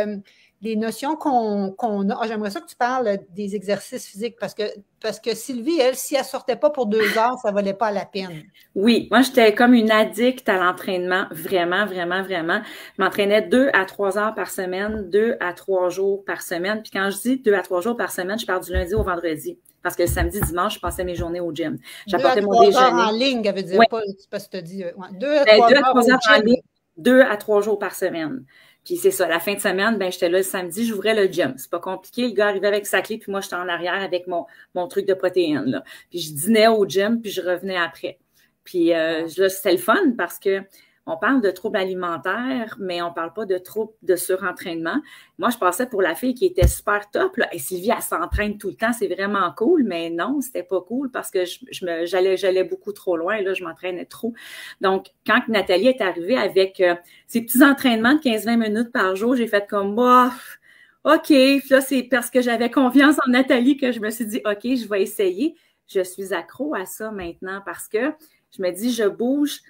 les notions qu'on a. J'aimerais ça que tu parles des exercices physiques parce que Sylvie, elle, si elle ne sortait pas pour 2 heures, ça ne valait pas la peine. Oui, moi, j'étais comme une addict à l'entraînement, vraiment, vraiment, vraiment. Je m'entraînais 2 à 3 heures par semaine, 2 à 3 jours par semaine. Puis quand je dis 2 à 3 jours par semaine, je pars du lundi au vendredi. Parce que le samedi, dimanche, je passais mes journées au gym. J'apportais mon déjeuner. 2 à 3 heures en ligne, elle veut dire pas, c'est parce que tu as dit. 2 à 3 heures en ligne, 2 à 3 jours par semaine. Puis c'est ça, la fin de semaine, j'étais là le samedi, j'ouvrais le gym. C'est pas compliqué, le gars arrivait avec sa clé, puis moi, j'étais en arrière avec mon truc de protéines, là. Puis je dînais au gym, puis je revenais après. Puis là, c'était le fun parce que on parle de troubles alimentaires, mais on parle pas de troubles de surentraînement. Moi, je passais pour la fille qui était super top, là. Et Sylvie, elle s'entraîne tout le temps, c'est vraiment cool, mais non, c'était pas cool parce que j'allais beaucoup trop loin, là, je m'entraînais trop. Donc, quand Nathalie est arrivée avec ses petits entraînements de 15-20 minutes par jour, j'ai fait comme, OK, là, c'est parce que j'avais confiance en Nathalie que je me suis dit, OK, je vais essayer. Je suis accro à ça maintenant parce que je me dis, je bouge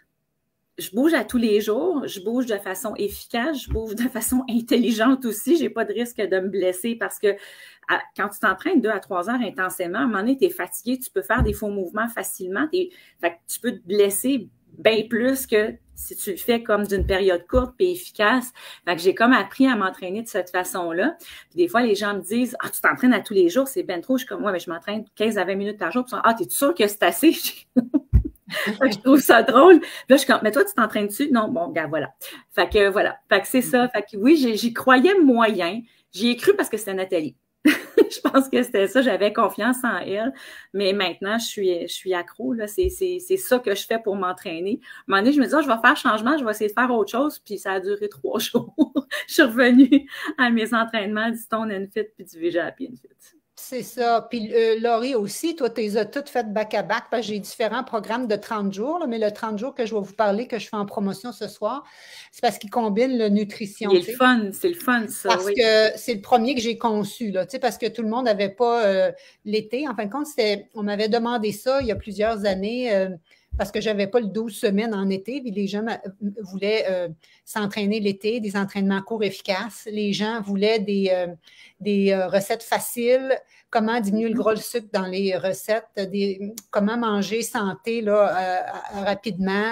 à tous les jours, je bouge de façon efficace, je bouge de façon intelligente aussi, j'ai pas de risque de me blesser parce que quand tu t'entraînes 2 à 3 heures intensément, à un moment donné, tu es fatigué, tu peux faire des faux mouvements facilement, fait que tu peux te blesser bien plus que si tu le fais comme d'une période courte et efficace. Fait que j'ai comme appris à m'entraîner de cette façon-là. Puis des fois, les gens me disent « Ah, tu t'entraînes à tous les jours, c'est ben trop. » Je suis comme « Ouais, mais je m'entraîne 15 à 20 minutes par jour. » Puis ils sont « Ah, t'es sûr que c'est assez? » Je trouve ça drôle. Puis là, je suis comme, mais toi, tu t'entraînes dessus? Non, bon, regarde, voilà. Fait que voilà. Fait que c'est ça. Fait que oui, j'y croyais moyen. J'y ai cru parce que c'était Nathalie. Je pense que c'était ça, j'avais confiance en elle, mais maintenant, je suis accro, là. C'est ça que je fais pour m'entraîner. À un moment donné, je me dis, je vais faire changement, je vais essayer de faire autre chose, puis ça a duré 3 jours. Je suis revenue à mes entraînements du Stone and Fit puis du VG Happy and Fit. C'est ça. Puis Laurie aussi, toi, tu les as toutes faites back-à-back parce que j'ai différents programmes de 30 jours, là, mais le 30 jours que je vais vous parler, que je fais en promotion ce soir, c'est parce qu'il combine la nutrition. C'est le fun, ça. Parce que c'est le premier que j'ai conçu, là, parce que tout le monde n'avait pas l'été. En fin de compte, on m'avait demandé ça il y a plusieurs années. Parce que je n'avais pas le 12 semaines en été, puis les gens voulaient s'entraîner l'été, des entraînements courts efficaces. Les gens voulaient des recettes faciles, comment diminuer le gros sucre dans les recettes, comment manger santé là, rapidement,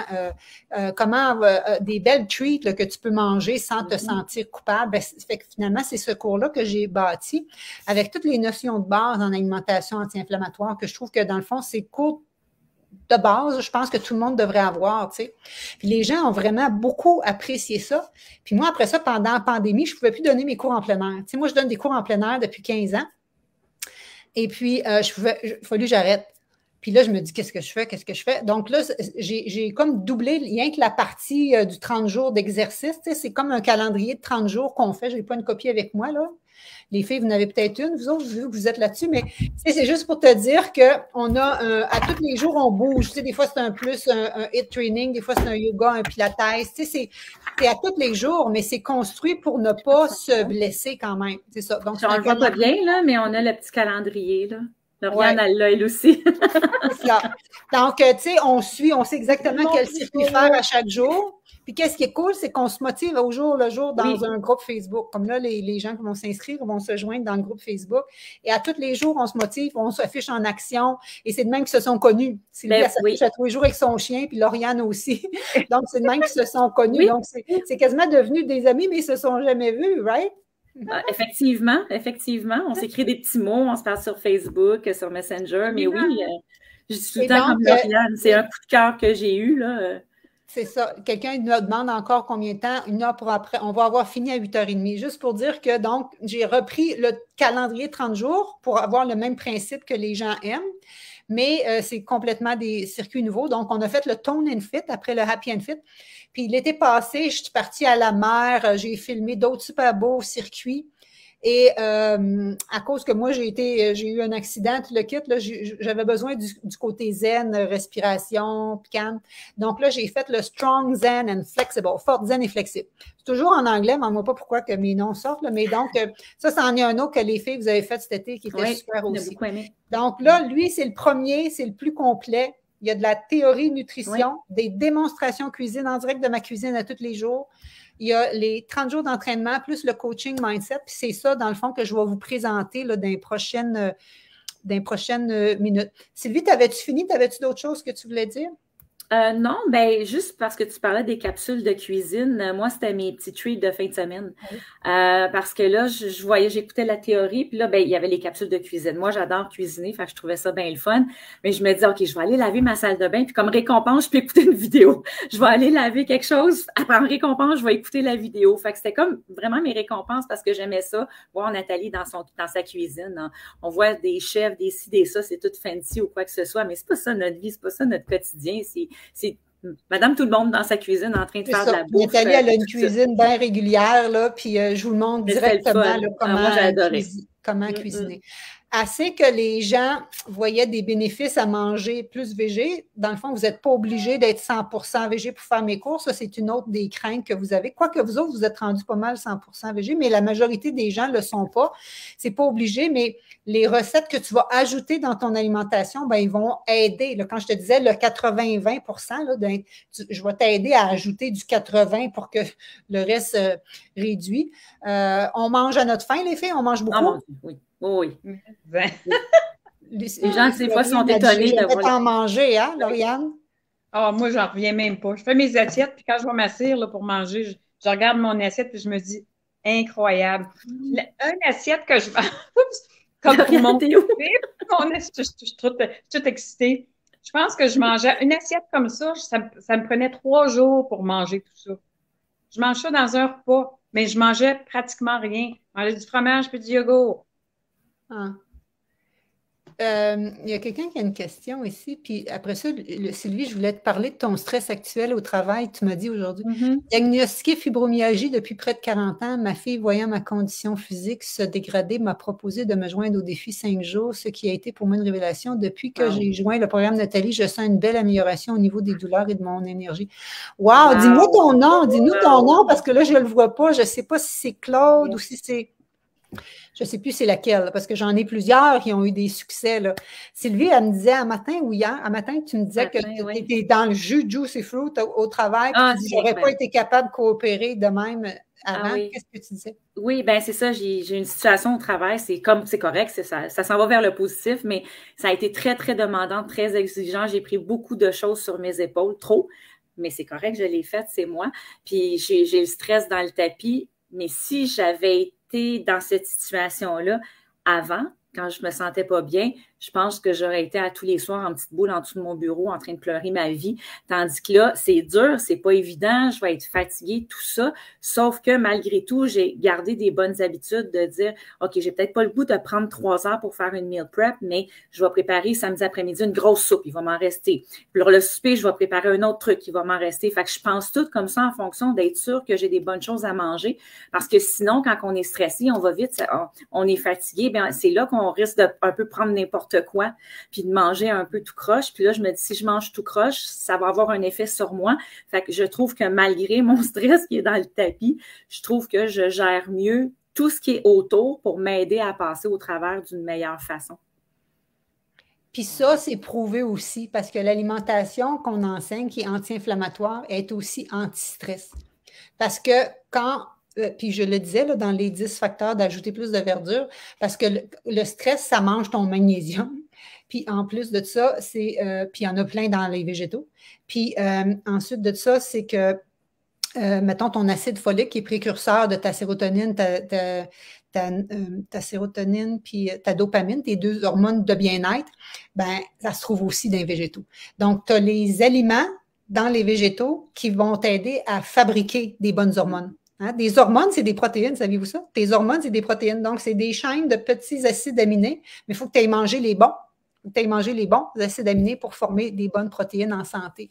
comment des belles treats là, que tu peux manger sans te sentir coupable. Ben, fait que finalement, c'est ce cours-là que j'ai bâti avec toutes les notions de base en alimentation anti-inflammatoire que je trouve que dans le fond, c'est court de base, je pense que tout le monde devrait avoir, tu sais. Puis les gens ont vraiment beaucoup apprécié ça. Puis moi, après ça, pendant la pandémie, je ne pouvais plus donner mes cours en plein air. Tu sais, moi, je donne des cours en plein air depuis 15 ans. Et puis, il a fallu que j'arrête. Puis là, je me dis, qu'est-ce que je fais? Donc là, j'ai comme doublé rien que la partie du 30 jours d'exercice. Tu sais, c'est comme un calendrier de 30 jours qu'on fait. Je n'ai pas une copie avec moi, là. Les filles, vous en avez peut-être une, vous autres, vu que vous êtes là-dessus, mais c'est juste pour te dire qu'on a, à tous les jours, on bouge. Tu sais, des fois, c'est un HIIT training, des fois, c'est un yoga, un pilates. Tu sais, c'est à tous les jours, mais c'est construit pour ne pas se blesser quand même. C'est ça. Donc, on ne le voit pas bien, là, mais on a le petit calendrier, là. Lauriane, elle l'a, elle aussi. C'est ça. Donc, tu sais, on sait exactement quel circuit faire à chaque jour. Puis, qu'est-ce qui est cool, c'est qu'on se motive au jour le jour dans un groupe Facebook. Comme là, les gens qui vont s'inscrire vont se joindre dans le groupe Facebook. Et à tous les jours, on se motive, on s'affiche en action. Et c'est de même qu'ils se sont connus. Sylvie, elle s'affiche à tous les jours avec son chien, puis Lauriane aussi. Donc, c'est de même qu'ils se sont connus. Oui. Donc, c'est quasiment devenu des amis, mais ils ne se sont jamais vus, right? Effectivement. On s'écrit des petits mots, on se parle sur Facebook, sur Messenger, mais oui, je dis tout le temps comme Lauriane, c'est un coup de cœur que j'ai eu, là. C'est ça. Quelqu'un nous demande encore combien de temps. Une heure pour après. On va avoir fini à 8h30. Juste pour dire que, donc, j'ai repris le calendrier 30 jours pour avoir le même principe que les gens aiment. Mais c'est complètement des circuits nouveaux. Donc, on a fait le Tone and Fit après le Happy and Fit. Puis, l'été passé, je suis partie à la mer. J'ai filmé d'autres super beaux circuits. Et à cause que moi, j'ai eu un accident, tout le kit, là, j'avais besoin du côté zen, respiration, calme. Donc là, j'ai fait le Strong Zen and Flexible, forte zen et flexible. C'est toujours en anglais, mais on ne voit pas pourquoi que mes noms sortent. Là, mais donc, ça, c'en est un autre que les filles, vous avez fait cet été qui était super aussi. Donc là, lui, c'est le premier, c'est le plus complet. Il y a de la théorie nutrition, des démonstrations cuisine en direct de ma cuisine à tous les jours. Il y a les 30 jours d'entraînement plus le coaching mindset. Puis c'est ça, dans le fond, que je vais vous présenter là, dans les prochaines minutes. Sylvie, t'avais-tu fini? T'avais-tu d'autres choses que tu voulais dire? Non, ben juste parce que tu parlais des capsules de cuisine, moi, c'était mes petits treats de fin de semaine. Oui. Parce que là, j'écoutais la théorie, puis là, ben, il y avait les capsules de cuisine. Moi, j'adore cuisiner, fait que je trouvais ça bien le fun. Mais je me dis, OK, je vais aller laver ma salle de bain, puis comme récompense, je peux écouter une vidéo. Je vais aller laver quelque chose, après en récompense, je vais écouter la vidéo. Fait que c'était comme vraiment mes récompenses parce que j'aimais ça, voir Nathalie dans sa cuisine. Hein. On voit des chefs, des ci, des ça, c'est tout fancy ou quoi que ce soit, mais c'est pas ça notre vie, c'est pas ça notre quotidien, c'est Madame tout le monde dans sa cuisine en train de faire de la bouffe. Nathalie, elle a une cuisine bien régulière, là, puis je vous le montre directement là, comment cuisiner. Assez que les gens voyaient des bénéfices à manger plus végé. Dans le fond, vous n'êtes pas obligé d'être 100% végé pour faire mes cours. Ça, c'est une autre des craintes que vous avez. Quoique vous autres, vous êtes rendus pas mal 100% végé, mais la majorité des gens ne le sont pas. C'est pas obligé, mais les recettes que tu vas ajouter dans ton alimentation, ben, ils vont aider. Là, quand je te disais le 80-20%, là, je vais t'aider à ajouter du 80 pour que le reste réduit. On mange à notre faim, les filles? On mange beaucoup? Ah, oui. Oui. Les gens, des fois, sont étonnés d'avoir... en manger, hein, Lauriane? Ah, moi, j'en reviens même pas. Je fais mes assiettes, puis quand je vais m'asseoir pour manger, je regarde mon assiette, puis je me dis, incroyable. Une assiette que je mange, comme pour mon bébé, je suis toute excitée. Je pense que je mangeais une assiette comme ça me prenait 3 jours pour manger tout ça. Je mange ça dans un repas, mais je mangeais pratiquement rien. Je mangeais du fromage puis du yogourt. Ah. Il y a quelqu'un qui a une question ici, puis après ça, Sylvie, je voulais te parler de ton stress actuel au travail, tu m'as dit aujourd'hui. Diagnostiquée fibromyalgie depuis près de 40 ans, ma fille, voyant ma condition physique se dégrader, m'a proposé de me joindre au défi 5 jours, ce qui a été pour moi une révélation. Depuis que j'ai joint le programme Nathalie, je sens une belle amélioration au niveau des douleurs et de mon énergie. Wow! Dis-moi ton nom, dis-nous ton nom, parce que là, je ne le vois pas, je ne sais pas si c'est Claude ou si c'est... Je ne sais plus c'est laquelle, parce que j'en ai plusieurs qui ont eu des succès. Là. Sylvie, elle me disait un matin ou hier, un matin, tu me disais que tu étais dans le jus Juicy Fruit au travail, puis tu dis, j'aurais pas été capable de coopérer de même avant. Qu'est-ce que tu disais? Oui, ben c'est ça, j'ai une situation au travail, c'est correct, ça s'en va vers le positif, mais ça a été très, très demandant, très exigeant. J'ai pris beaucoup de choses sur mes épaules, trop, mais c'est correct, je l'ai fait, c'est moi. Puis j'ai le stress dans le tapis, mais si j'avais été dans cette situation-là avant, quand je me sentais pas bien, je pense que j'aurais été à tous les soirs en petite boule en dessous de mon bureau en train de pleurer ma vie. Tandis que là, c'est dur, c'est pas évident, je vais être fatiguée, tout ça. Sauf que malgré tout, j'ai gardé des bonnes habitudes de dire, OK, j'ai peut-être pas le goût de prendre 3 heures pour faire une meal prep, mais je vais préparer samedi après-midi une grosse soupe, il va m'en rester. Puis pour le souper, je vais préparer un autre truc, il va m'en rester. Fait que je pense tout comme ça en fonction d'être sûr que j'ai des bonnes choses à manger. Parce que sinon, quand on est stressé, on va vite, on est fatigué, bien, c'est là qu'on risque de un peu prendre n'importe quoi, puis de manger un peu tout croche. Puis là, je me dis, si je mange tout croche, ça va avoir un effet sur moi. Fait que je trouve que malgré mon stress qui est dans le tapis, je trouve que je gère mieux tout ce qui est autour pour m'aider à passer au travers d'une meilleure façon. Puis ça, c'est prouvé aussi parce que l'alimentation qu'on enseigne, qui est anti-inflammatoire, est aussi anti-stress. Parce que quand puis je le disais là, dans les 10 facteurs d'ajouter plus de verdure, parce que le stress, ça mange ton magnésium. Puis en plus de ça, puis il y en a plein dans les végétaux. Puis ensuite de ça, c'est que, mettons, ton acide folique qui est précurseur de ta sérotonine, ta sérotonine puis ta dopamine, tes 2 hormones de bien-être, ben ça se trouve aussi dans les végétaux. Donc, tu as les aliments dans les végétaux qui vont t'aider à fabriquer des bonnes hormones. Hein? Des hormones, c'est des protéines, saviez-vous ça? Tes hormones, c'est des protéines. Donc, c'est des chaînes de petits acides aminés, mais il faut que tu aies mangé les bons. Il faut que tu aies mangé les bons acides aminés pour former des bonnes protéines en santé.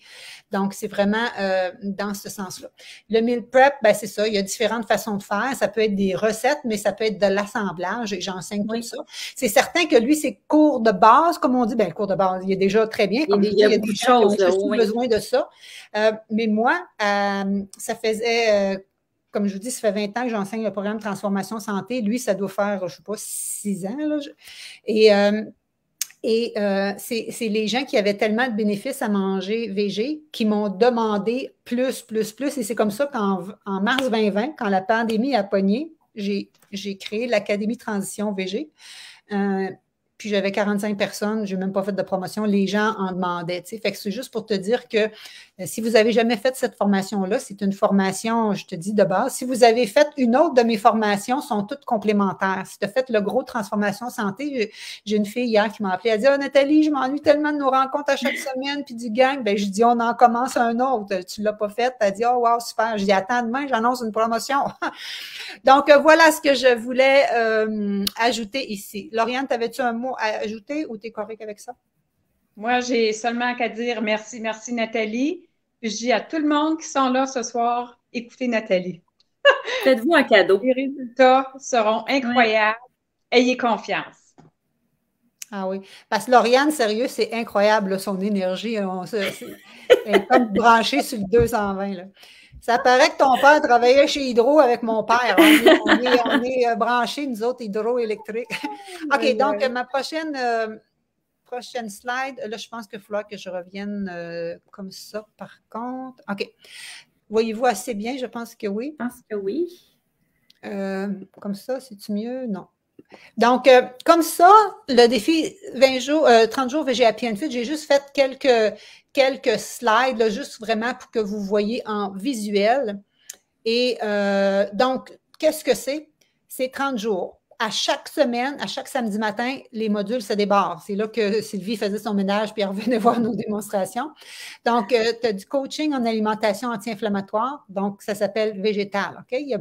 Donc, c'est vraiment dans ce sens-là. Le meal prep, ben, c'est ça. Il y a différentes façons de faire. Ça peut être des recettes, mais ça peut être de l'assemblage. J'enseigne tout ça. C'est certain que lui, c'est cours de base, comme on dit. Ben, cours de base, il est déjà très bien. Comme il y a beaucoup de choses. J'ai besoin de ça. Mais moi, ça faisait... comme je vous dis, ça fait 20 ans que j'enseigne le programme Transformation Santé. Lui, ça doit faire, je ne sais pas, 6 ans. Là. Et c'est les gens qui avaient tellement de bénéfices à manger végé qui m'ont demandé plus. Et c'est comme ça qu'en mars 2020, quand la pandémie a pogné, j'ai créé l'Académie Transition végé. Puis j'avais 45 personnes, je n'ai même pas fait de promotion, les gens en demandaient. T'sais. Fait que c'est juste pour te dire que si vous n'avez jamais fait cette formation-là, c'est une formation, je te dis, de base. Si vous avez fait une autre de mes formations, sont toutes complémentaires. Si tu as fait le gros Transformation Santé, j'ai une fille hier qui m'a appelé, elle dit « Ah, Nathalie, je m'ennuie tellement de nos rencontres à chaque semaine, puis du gang. » Ben, je dis « On en commence un autre. Tu ne l'as pas fait. » Elle dit « Oh, wow, super. » Je dis « Attends, demain, j'annonce une promotion. » Donc, voilà ce que je voulais ajouter ici. Lauriane, t'avais-tu un mot à ajouter ou tu es correct avec ça? Moi, j'ai seulement qu'à dire merci Nathalie. Puis je dis à tout le monde qui sont là ce soir, écoutez Nathalie. Faites-vous un cadeau. Les résultats seront incroyables. Oui. Ayez confiance. Ah oui. Parce que Lauriane, sérieux, c'est incroyable, là, son énergie. Elle est comme branchée sur le 220. Là. Ça paraît que ton père travaillait chez Hydro avec mon père. On est branchés, nous autres, hydroélectriques. OK, donc ma prochaine slide, là, je pense qu'il va falloir que je revienne comme ça, par contre. OK. Voyez-vous assez bien? Je pense que oui. Je pense que oui. Comme ça, c'est-tu mieux? Non. Donc, comme ça, le défi 30 jours VG Happy and Fit, j'ai juste fait quelques slides, là, juste vraiment pour que vous voyez en visuel. Et donc, qu'est-ce que c'est? C'est 30 jours. à chaque semaine, à chaque samedi matin, les modules se débarrent. C'est là que Sylvie faisait son ménage puis elle revenait voir nos démonstrations. Donc, tu as du coaching en alimentation anti-inflammatoire. Donc, ça s'appelle végétal. OK? Il y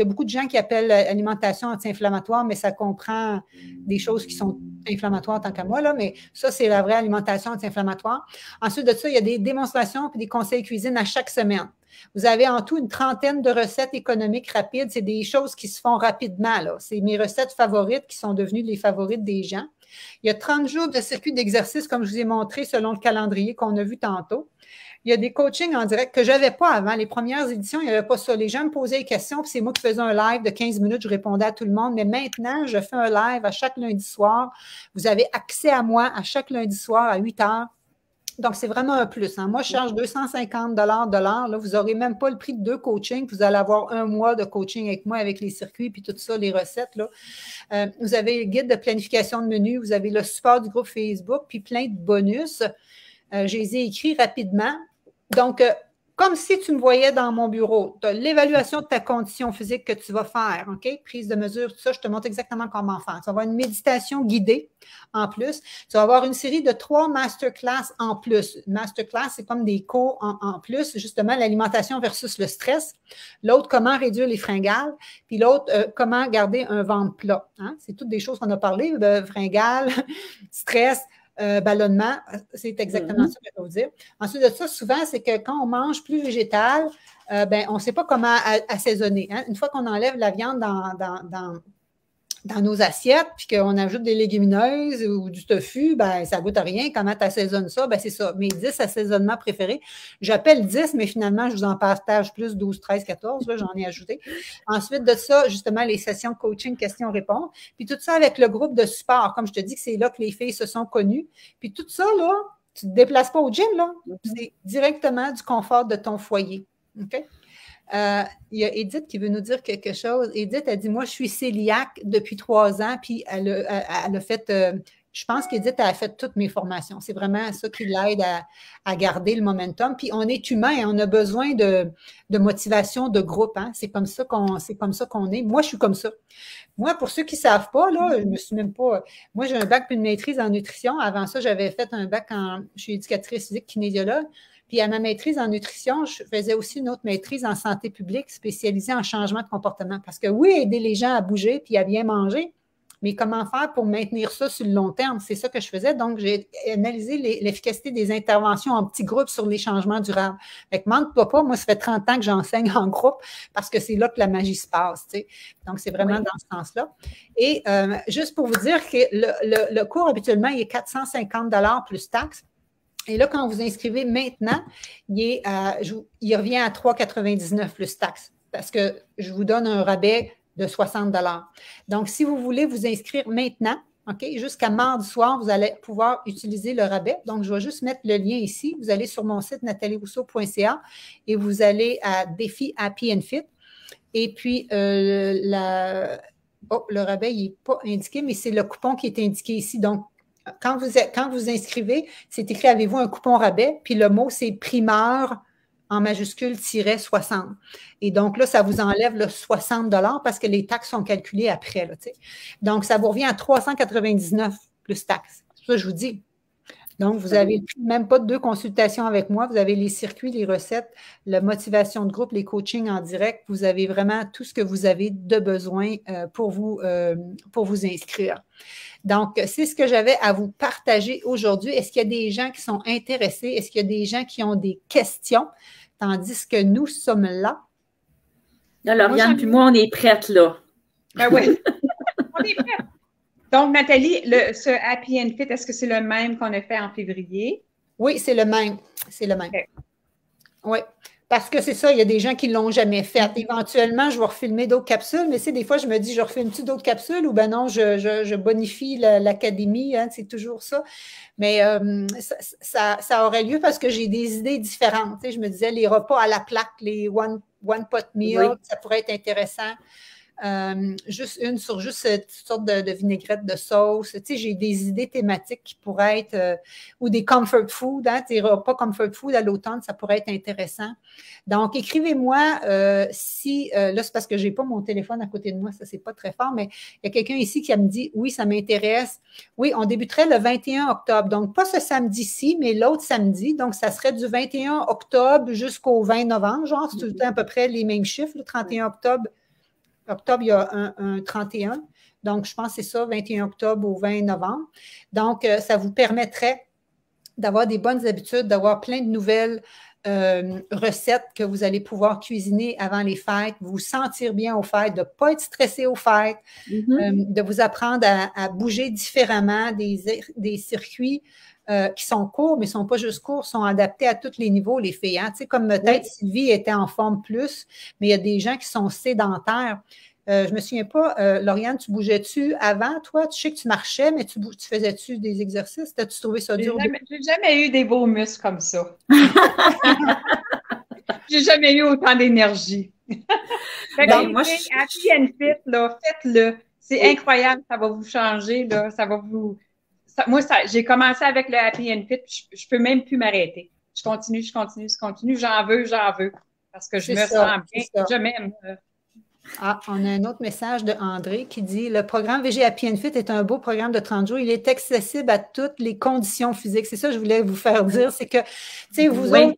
a beaucoup de gens qui appellent alimentation anti-inflammatoire, mais ça comprend des choses qui sont inflammatoires tant qu'à moi, là, mais ça, c'est la vraie alimentation anti-inflammatoire. Ensuite de ça, il y a des démonstrations et des conseils cuisine à chaque semaine. Vous avez en tout une trentaine de recettes économiques rapides. C'est des choses qui se font rapidement, là. C'est mes recettes favorites qui sont devenues les favorites des gens. Il y a 30 jours de circuit d'exercice, comme je vous ai montré, selon le calendrier qu'on a vu tantôt. Il y a des coachings en direct que je n'avais pas avant. Les premières éditions, il n'y avait pas ça. Les gens me posaient des questions, puis c'est moi qui faisais un live de 15 minutes, je répondais à tout le monde. Mais maintenant, je fais un live à chaque lundi soir. Vous avez accès à moi à chaque lundi soir à 8 heures. Donc, c'est vraiment un plus. Hein. Moi, je charge 250 de l'heure. Là, vous n'aurez même pas le prix de 2 coachings. Vous allez avoir 1 mois de coaching avec moi, avec les circuits, puis tout ça, les recettes. Là. Vous avez le guide de planification de menu. Vous avez le support du groupe Facebook, puis plein de bonus. Je les ai écrits rapidement. Donc, comme si tu me voyais dans mon bureau, tu as l'évaluation de ta condition physique que tu vas faire, OK? Prise de mesure, tout ça, je te montre exactement comment faire. Tu vas avoir une méditation guidée en plus. Tu vas avoir une série de 3 masterclass en plus. Une masterclass, c'est comme des cours en plus, justement, l'alimentation versus le stress. L'autre, comment réduire les fringales. Puis l'autre, comment garder un ventre plat. Hein? C'est toutes des choses qu'on a parlé, fringales, stress, ballonnement, c'est exactement ça que je vais vous dire. Ensuite de ça, souvent, c'est que quand on mange plus végétal, on ne sait pas comment assaisonner. Hein? Une fois qu'on enlève la viande dans nos assiettes, puis qu'on ajoute des légumineuses ou du tofu, ça ne goûte à rien. Comment tu assaisonnes ça? C'est ça. Mes 10 assaisonnements préférés. J'appelle 10, mais finalement, je vous en partage plus, 12, 13, 14. Là, j'en ai ajouté. Ensuite de ça, justement, les sessions coaching, questions-réponses. Puis tout ça avec le groupe de support. Comme je te dis que c'est là que les filles se sont connues. Puis tout ça, là, tu ne te déplaces pas au gym, là. C'est directement du confort de ton foyer. OK? Il y a Edith qui veut nous dire quelque chose. Edith a dit, moi, je suis cœliaque depuis 3 ans, puis elle a fait, je pense qu'Edith a fait toutes mes formations. C'est vraiment ça qui l'aide à garder le momentum. Puis on est humain, hein, on a besoin de motivation de groupe. Hein. C'est comme ça qu'on est. Moi, je suis comme ça. Moi, pour ceux qui ne savent pas, là, je me suis même pas. Moi, j'ai un bac puis une maîtrise en nutrition. Avant ça, j'avais fait un bac je suis éducatrice physique kinésiologue. Puis à ma maîtrise en nutrition, je faisais aussi une autre maîtrise en santé publique spécialisée en changement de comportement. Parce que oui, aider les gens à bouger puis à bien manger, mais comment faire pour maintenir ça sur le long terme? C'est ça que je faisais. Donc, j'ai analysé l'efficacité des interventions en petits groupes sur les changements durables. Fait que manque-toi pas, moi, ça fait 30 ans que j'enseigne en groupe parce que c'est là que la magie se passe. Tu sais. Donc, c'est vraiment dans ce sens-là. Et juste pour vous dire que le cours, habituellement, il est 450 $ plus taxes. Et là, quand vous inscrivez maintenant, il revient à 3,99 plus taxes parce que je vous donne un rabais de 60 $. Donc, si vous voulez vous inscrire maintenant, OK, jusqu'à mardi soir, vous allez pouvoir utiliser le rabais. Donc, je vais juste mettre le lien ici. Vous allez sur mon site natalierousseau.ca et vous allez à Défi Happy and Fit. Et puis, le rabais, il n'est pas indiqué, mais c'est le coupon qui est indiqué ici. Donc, quand vous inscrivez, c'est écrit « Avez-vous un coupon rabais? » Puis le mot, c'est « primeur » en majuscule -60. Et donc là, ça vous enlève le 60 $ parce que les taxes sont calculées après. Là, donc, ça vous revient à 399 plus taxes. C'est ça que je vous dis. Donc, vous avez même pas de 2 consultations avec moi. Vous avez les circuits, les recettes, la motivation de groupe, les coachings en direct. Vous avez vraiment tout ce que vous avez de besoin pour vous inscrire. Donc, c'est ce que j'avais à vous partager aujourd'hui. Est-ce qu'il y a des gens qui sont intéressés? Est-ce qu'il y a des gens qui ont des questions? Tandis que nous sommes là. Là, Lauriane, puis moi, on est prêtes, là. Ben oui, on est prêtes. Donc, Nathalie, ce Happy and Fit, est-ce que c'est le même qu'on a fait en février? Oui, c'est le même. C'est le même. Okay. Oui. Parce que c'est ça, il y a des gens qui ne l'ont jamais fait. Éventuellement, je vais refilmer d'autres capsules, mais des fois, je me dis, je refilme-tu d'autres capsules ou ben non, je bonifie l'académie, hein, c'est toujours ça. Mais ça aurait lieu parce que j'ai des idées différentes. Tu sais, je me disais, les repas à la plaque, les one pot meal, ça pourrait être intéressant. juste une sur juste cette sorte de vinaigrette de sauce. Tu sais, j'ai des idées thématiques qui pourraient être, ou des comfort food, hein, tes repas comfort food à l'automne, ça pourrait être intéressant. Donc, écrivez-moi si, là, c'est parce que je n'ai pas mon téléphone à côté de moi, ça, c'est pas très fort, mais il y a quelqu'un ici qui me dit, oui, ça m'intéresse. Oui, on débuterait le 21 octobre. Donc, pas ce samedi-ci, mais l'autre samedi. Donc, ça serait du 21 octobre jusqu'au 20 novembre, genre, c'est tout le temps à peu près les mêmes chiffres, le 31 octobre. Octobre, il y a un 31. Donc, je pense que c'est ça, 21 octobre au 20 novembre. Donc, ça vous permettrait d'avoir des bonnes habitudes, d'avoir plein de nouvelles recettes que vous allez pouvoir cuisiner avant les fêtes, vous sentir bien aux fêtes, de ne pas être stressé aux fêtes, de vous apprendre à bouger différemment, des circuits qui sont courts, mais ne sont pas juste courts, sont adaptés à tous les niveaux, les filles. Hein? Tu sais, comme peut-être Sylvie était en forme plus, mais il y a des gens qui sont sédentaires. Je ne me souviens pas, Lauriane, tu bougeais-tu avant, toi? Tu sais que tu marchais, mais tu faisais-tu des exercices? T'as-tu trouvé ça dur? J'ai jamais eu des beaux muscles comme ça. J'ai jamais eu autant d'énergie. Moi, Happy and Fit, là, faites-le. C'est incroyable, ça va vous changer, là. Ça va vous... moi, j'ai commencé avec le Happy and Fit, je peux même plus m'arrêter. Je continue. J'en veux. Parce que je me sens bien. Je m'aime. Ah, on a un autre message de André qui dit « Le programme VG Happy and Fit est un beau programme de 30 jours. Il est accessible à toutes les conditions physiques. » C'est ça que je voulais vous faire dire. C'est que, tu sais, vous autres,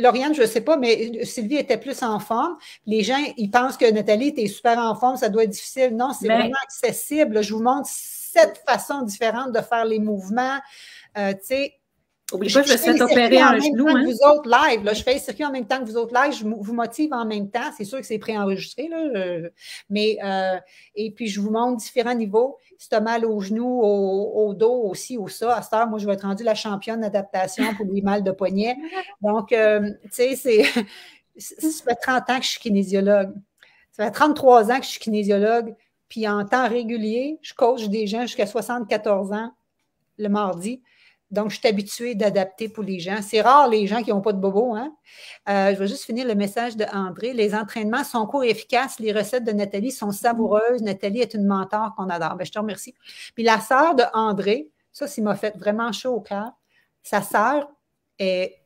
Lauriane, je ne sais pas, mais Sylvie était plus en forme. Les gens, ils pensent que Nathalie était super en forme, ça doit être difficile. Non, c'est vraiment accessible. Je vous montre 7 façons différentes de faire les mouvements. Tu sais, Oublie pas, je me suis fait opérer un genou. Hein? Vous autres live, là, je fais le circuit en même temps que vous autres live, je vous motive en même temps. C'est sûr que c'est préenregistré, là, mais et puis je vous montre différents niveaux. Si tu as mal au genou, au dos aussi, au ça, à cette heure, moi, je vais être rendue la championne d'adaptation pour les mal de poignet. Donc, tu sais, ça fait 30 ans que je suis kinésiologue. Ça fait 33 ans que je suis kinésiologue. Puis en temps régulier, je coach des gens jusqu'à 74 ans le mardi. Donc, je suis habituée d'adapter pour les gens. C'est rare les gens qui n'ont pas de bobo. Hein? Je vais juste finir le message de André. Les entraînements sont courts et efficaces. Les recettes de Nathalie sont savoureuses. Nathalie est une mentor qu'on adore. Bien, je te remercie. Puis la sœur de André, ça m'a fait vraiment chaud au cœur. Sa sœur est,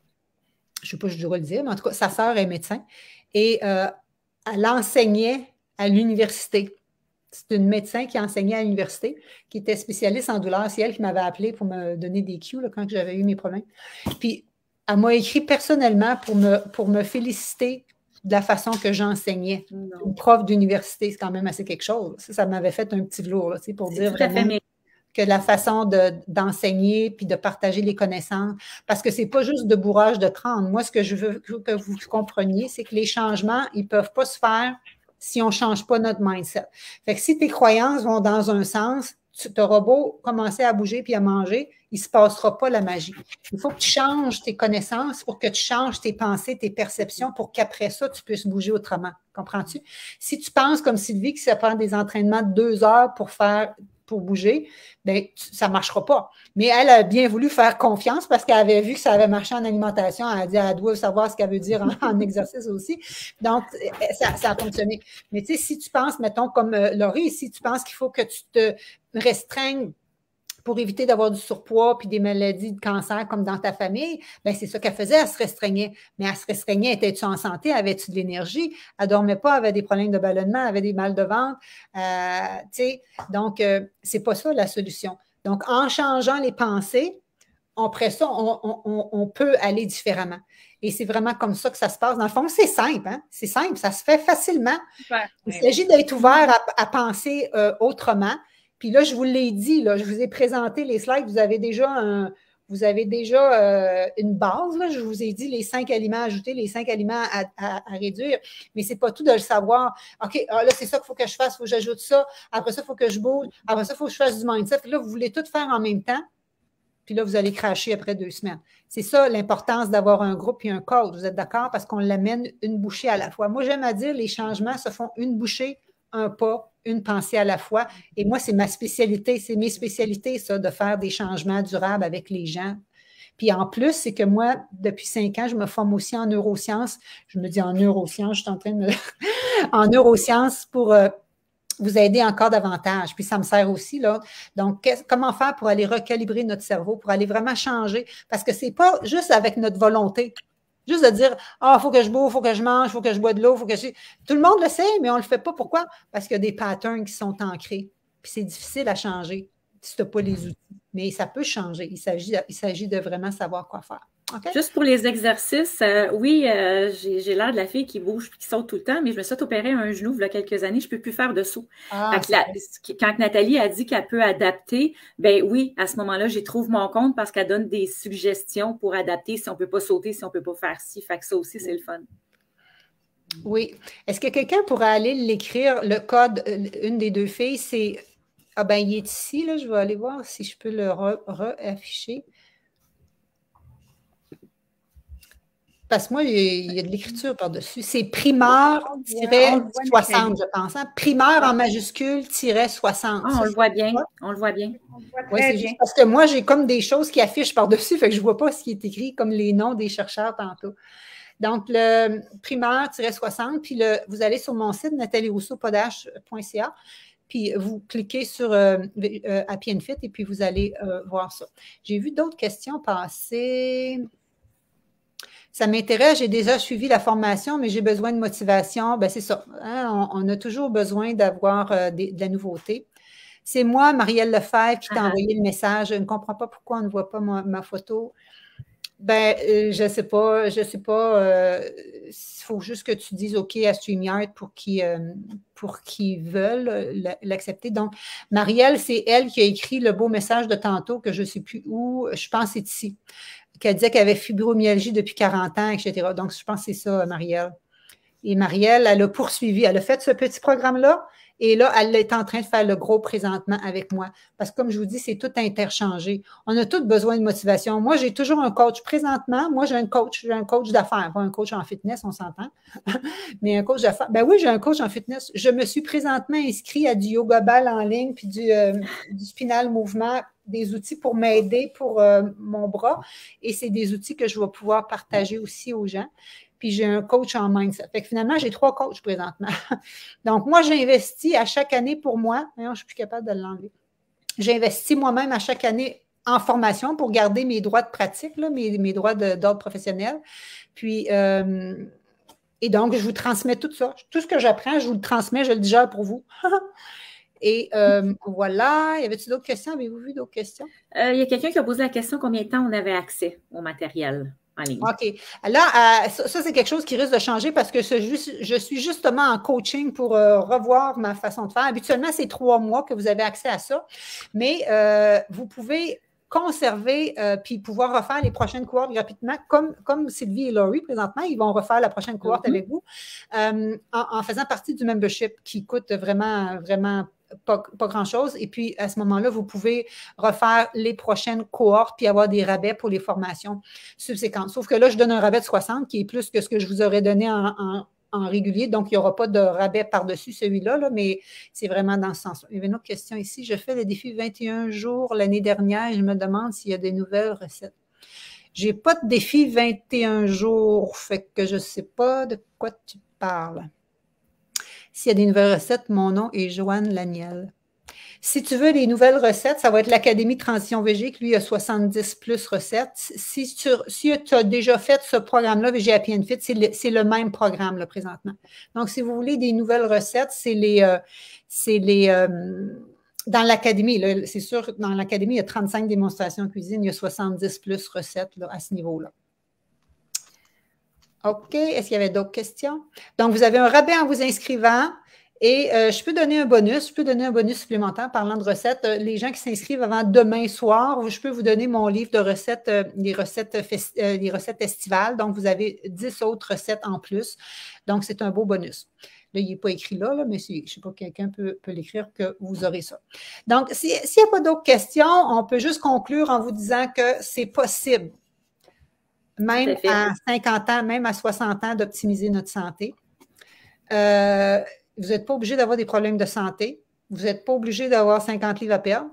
je ne sais pas si je dois le dire, mais en tout cas, sa sœur est médecin et elle enseignait à l'université. C'est une médecin qui enseignait à l'université, qui était spécialiste en douleur. C'est elle qui m'avait appelé pour me donner des cues là, quand j'avais eu mes problèmes. Puis, elle m'a écrit personnellement pour me féliciter de la façon que j'enseignais. Une prof d'université, c'est quand même assez quelque chose. Ça m'avait fait un petit velours là, pour dire vraiment que la façon d'enseigner puis de partager les connaissances, parce que ce n'est pas juste de bourrage de crâne. Moi, ce que je veux que vous compreniez, c'est que les changements, ils ne peuvent pas se faire si on ne change pas notre mindset. Fait que si tes croyances vont dans un sens, tu auras beau commencer à bouger puis à manger, il ne se passera pas la magie. Il faut que tu changes tes connaissances pour que tu changes tes pensées, tes perceptions, pour qu'après ça, tu puisses bouger autrement. Comprends-tu? Si tu penses comme Sylvie, que ça prend des entraînements de 2 heures pour bouger, bien, ça ne marchera pas. Mais elle a bien voulu faire confiance parce qu'elle avait vu que ça avait marché en alimentation. Elle a dit, elle doit savoir ce qu'elle veut dire en exercice aussi. Donc, ça a fonctionné. Mais tu sais, si tu penses, mettons, comme Laurie, si tu penses qu'il faut que tu te restreignes pour éviter d'avoir du surpoids puis des maladies de cancer comme dans ta famille, bien, c'est ça qu'elle faisait, elle se restreignait. Mais elle se restreignait, étais-tu en santé, avais-tu de l'énergie? Elle ne dormait pas, elle avait des problèmes de ballonnement, elle avait des mal de ventre. Tu sais, donc, c'est pas ça la solution. Donc, en changeant les pensées, après ça, on peut aller différemment. Et c'est vraiment comme ça que ça se passe. Dans le fond, c'est simple, hein? C'est simple, ça se fait facilement. Super. Il s'agit d'être ouvert à penser autrement. Puis là, je vous l'ai dit, là, je vous ai présenté les slides, vous avez déjà une base. Là. Je vous ai dit les 5 aliments à ajouter, les 5 aliments à réduire, mais ce n'est pas tout de le savoir. OK, là, c'est ça qu'il faut que je fasse, il faut que j'ajoute ça, après ça, il faut que je bouge, après ça, il faut que je fasse du mindset. Puis là, vous voulez tout faire en même temps, puis là, vous allez cracher après 2 semaines. C'est ça l'importance d'avoir un groupe et un coach. Vous êtes d'accord? Parce qu'on l'amène une bouchée à la fois. Moi, j'aime à dire, les changements se font une bouchée, un pas, une pensée à la fois. Et moi, c'est ma spécialité, c'est mes spécialités, ça, de faire des changements durables avec les gens. Puis en plus, c'est que moi, depuis 5 ans, je me forme aussi en neurosciences. Je me dis en neurosciences, je suis en train de me... en neurosciences pour vous aider encore davantage. Puis ça me sert aussi, là. Donc, comment faire pour aller recalibrer notre cerveau, pour aller vraiment changer? Parce que c'est pas juste avec notre volonté. Juste de dire, ah, il faut que je bouffe, il faut que je mange, il faut que je bois de l'eau, il faut que je... Tout le monde le sait, mais on ne le fait pas. Pourquoi? Parce qu'il y a des patterns qui sont ancrés. Puis c'est difficile à changer si tu n'as pas les outils. Mais ça peut changer. Il s'agit de vraiment savoir quoi faire. Okay? Juste pour les exercices, oui, j'ai l'air de la fille qui bouge et qui saute tout le temps, mais je me suis opéré un genou il y a quelques années, je ne peux plus faire de saut. Quand Nathalie a dit qu'elle peut adapter, ben oui, à ce moment-là, j'y trouve mon compte parce qu'elle donne des suggestions pour adapter si on ne peut pas sauter, si on ne peut pas faire ci. Fait que ça aussi, c'est le fun. Oui. Est-ce que quelqu'un pourrait aller l'écrire, le code, une des deux filles, c'est... Ah ben, il est ici, là, je vais aller voir si je peux le afficher. Parce que moi, il y a de l'écriture par-dessus. C'est primeur-60, je pense. Hein? Primeur en majuscule, -60. Ah, on le voit bien. On le voit bien. Oui, c'est juste parce que moi, j'ai comme des choses qui affichent par-dessus, fait que je ne vois pas ce qui est écrit, comme les noms des chercheurs tantôt. Donc, le primeur-60, puis vous allez sur mon site, natalierousseaupodache.ca, puis vous cliquez sur Happy and Fit et puis vous allez voir ça. J'ai vu d'autres questions passer. Ça m'intéresse, j'ai déjà suivi la formation, mais j'ai besoin de motivation. Ben c'est ça. Hein, on a toujours besoin d'avoir de la nouveauté. C'est moi, Marielle Lefebvre, qui t'a envoyé le message. Je ne comprends pas pourquoi on ne voit pas ma photo. Ben, je ne sais pas. Il faut juste que tu dises OK à StreamYard pour qu'ils veulent l'accepter. Donc, Marielle, c'est elle qui a écrit le beau message de tantôt que je ne sais plus où. Je pense que c'est ici. Qu'elle disait qu'elle avait fibromyalgie depuis 40 ans, etc. Donc, je pense que c'est ça, Marielle. Et Marielle, elle a poursuivi, elle a fait ce petit programme-là, et là, elle est en train de faire le gros présentement avec moi. Parce que, comme je vous dis, c'est tout interchangé. On a tous besoin de motivation. Moi, j'ai toujours un coach. Présentement, moi, j'ai un coach d'affaires, pas un coach en fitness, on s'entend, mais un coach d'affaires. Ben oui, j'ai un coach en fitness. Je me suis présentement inscrite à du yoga ball en ligne, puis du spinal mouvement, des outils pour m'aider pour mon bras. Et c'est des outils que je vais pouvoir partager aussi aux gens. Puis j'ai un coach en mindset. Fait que finalement, j'ai 3 coachs présentement. Donc, moi, j'investis à chaque année pour moi. Je ne suis plus capable de l'enlever. J'investis moi-même à chaque année en formation pour garder mes droits de pratique, là, mes droits d'ordre professionnel. Puis, et donc, je vous transmets tout ça. Tout ce que j'apprends, je vous le transmets, je le digère pour vous. Et voilà. Y avait-il d'autres questions? Avez-vous vu d'autres questions? Il y a quelqu'un qui a posé la question combien de temps on avait accès au matériel en ligne. OK. Là, ça c'est quelque chose qui risque de changer parce que je suis justement en coaching pour revoir ma façon de faire. Habituellement, c'est 3 mois que vous avez accès à ça. Mais vous pouvez conserver puis pouvoir refaire les prochaines cohortes gratuitement, comme Sylvie et Laurie, présentement, ils vont refaire la prochaine cohorte avec vous en faisant partie du membership qui coûte vraiment, vraiment pas grand-chose. Et puis, à ce moment-là, vous pouvez refaire les prochaines cohortes puis avoir des rabais pour les formations subséquentes. Sauf que là, je donne un rabais de 60 qui est plus que ce que je vous aurais donné en régulier. Donc, il n'y aura pas de rabais par-dessus celui-là, là, mais c'est vraiment dans ce sens-là. Il y avait une autre question ici. Je fais le défi 21 jours l'année dernière. Je me demande s'il y a des nouvelles recettes. Je n'ai pas de défi 21 jours, fait que je ne sais pas de quoi tu parles. S'il y a des nouvelles recettes, mon nom est Joanne Laniel. Si tu veux des nouvelles recettes, ça va être l'Académie Transition VG, qui lui a 70 plus recettes. Si tu as déjà fait ce programme-là, VG Happy and Fit, c'est le même programme là, présentement. Donc, si vous voulez des nouvelles recettes, dans l'Académie, c'est sûr, dans l'Académie, il y a 35 démonstrations cuisine, il y a 70 plus recettes là, à ce niveau-là. OK. Est-ce qu'il y avait d'autres questions? Donc, vous avez un rabais en vous inscrivant et je peux donner un bonus. Je peux donner un bonus supplémentaire parlant de recettes. Les gens qui s'inscrivent avant demain soir, je peux vous donner mon livre de recettes, les recettes estivales. Donc, vous avez 10 autres recettes en plus. Donc, c'est un beau bonus. Là, il n'est pas écrit là, mais je ne sais pas, quelqu'un peut l'écrire que vous aurez ça. Donc, s'il n'y a pas d'autres questions, on peut juste conclure en vous disant que c'est possible. Même à 50 ans, même à 60 ans, d'optimiser notre santé. Vous n'êtes pas obligé d'avoir des problèmes de santé. Vous n'êtes pas obligé d'avoir 50 livres à perdre.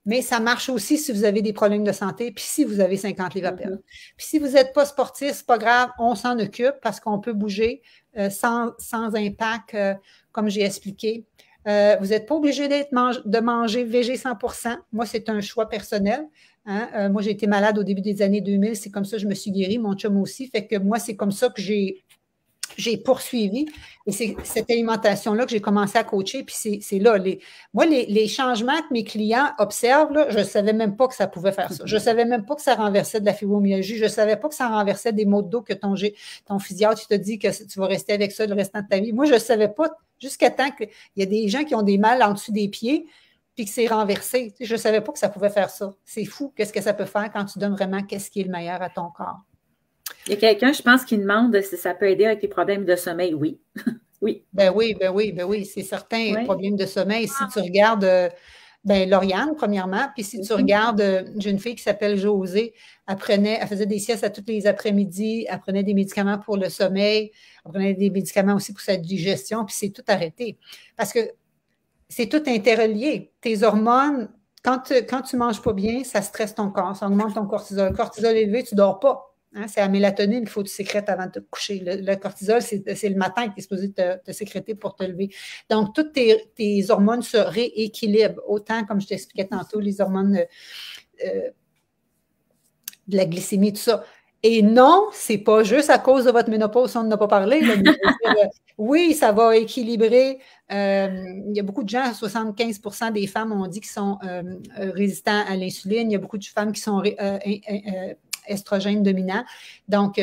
Mais ça marche aussi si vous avez des problèmes de santé, puis si vous avez 50 livres à perdre. Puis si vous n'êtes pas sportif, c'est pas grave, on s'en occupe parce qu'on peut bouger sans impact, comme j'ai expliqué. Vous n'êtes pas obligé de manger végé 100%. Moi, c'est un choix personnel. Hein. Moi, j'ai été malade au début des années 2000. C'est comme ça que je me suis guérie. Mon chum aussi. Fait que moi, c'est comme ça que j'ai poursuivi. Et c'est cette alimentation-là que j'ai commencé à coacher. Puis c'est là. Moi, les changements que mes clients observent, là, je ne savais même pas que ça pouvait faire ça. Je ne savais même pas que ça renversait de la fibromyalgie. Je ne savais pas que ça renversait des maux de dos que ton physiatre te dit que tu vas rester avec ça le restant de ta vie. Moi, je ne savais pas jusqu'à temps qu'il y a des gens qui ont des mal en dessous des pieds puis que c'est renversé. Je ne savais pas que ça pouvait faire ça. C'est fou. Qu'est-ce que ça peut faire quand tu donnes vraiment qu'est-ce qui est le meilleur à ton corps. Il y a quelqu'un, je pense, qui demande si ça peut aider avec les problèmes de sommeil. Oui. Oui. Ben oui, c'est certain, oui. Problèmes de sommeil. Si tu regardes, Lauriane, premièrement, puis si tu regardes, j'ai une fille qui s'appelle Josée, elle faisait des siestes à tous les après-midi, elle prenait des médicaments pour le sommeil, elle prenait des médicaments aussi pour sa digestion, puis c'est tout arrêté. Parce que c'est tout interrelié. Tes hormones, quand tu ne manges pas bien, ça stresse ton corps, ça augmente ton cortisol. Le cortisol élevé, tu ne dors pas. Hein, c'est la mélatonine qu'il faut que tu sécrètes avant de te coucher. Le cortisol, c'est le matin que tu es supposé te sécréter pour te lever. Donc, toutes tes hormones se rééquilibrent. Autant, comme je t'expliquais tantôt, les hormones de la glycémie, tout ça. Et non, ce n'est pas juste à cause de votre ménopause, on n'en a pas parlé. Là, oui, ça va équilibrer. Il y a beaucoup de gens, 75% des femmes ont dit qu'ils sont résistants à l'insuline. Il y a beaucoup de femmes qui sont estrogène dominant. Donc,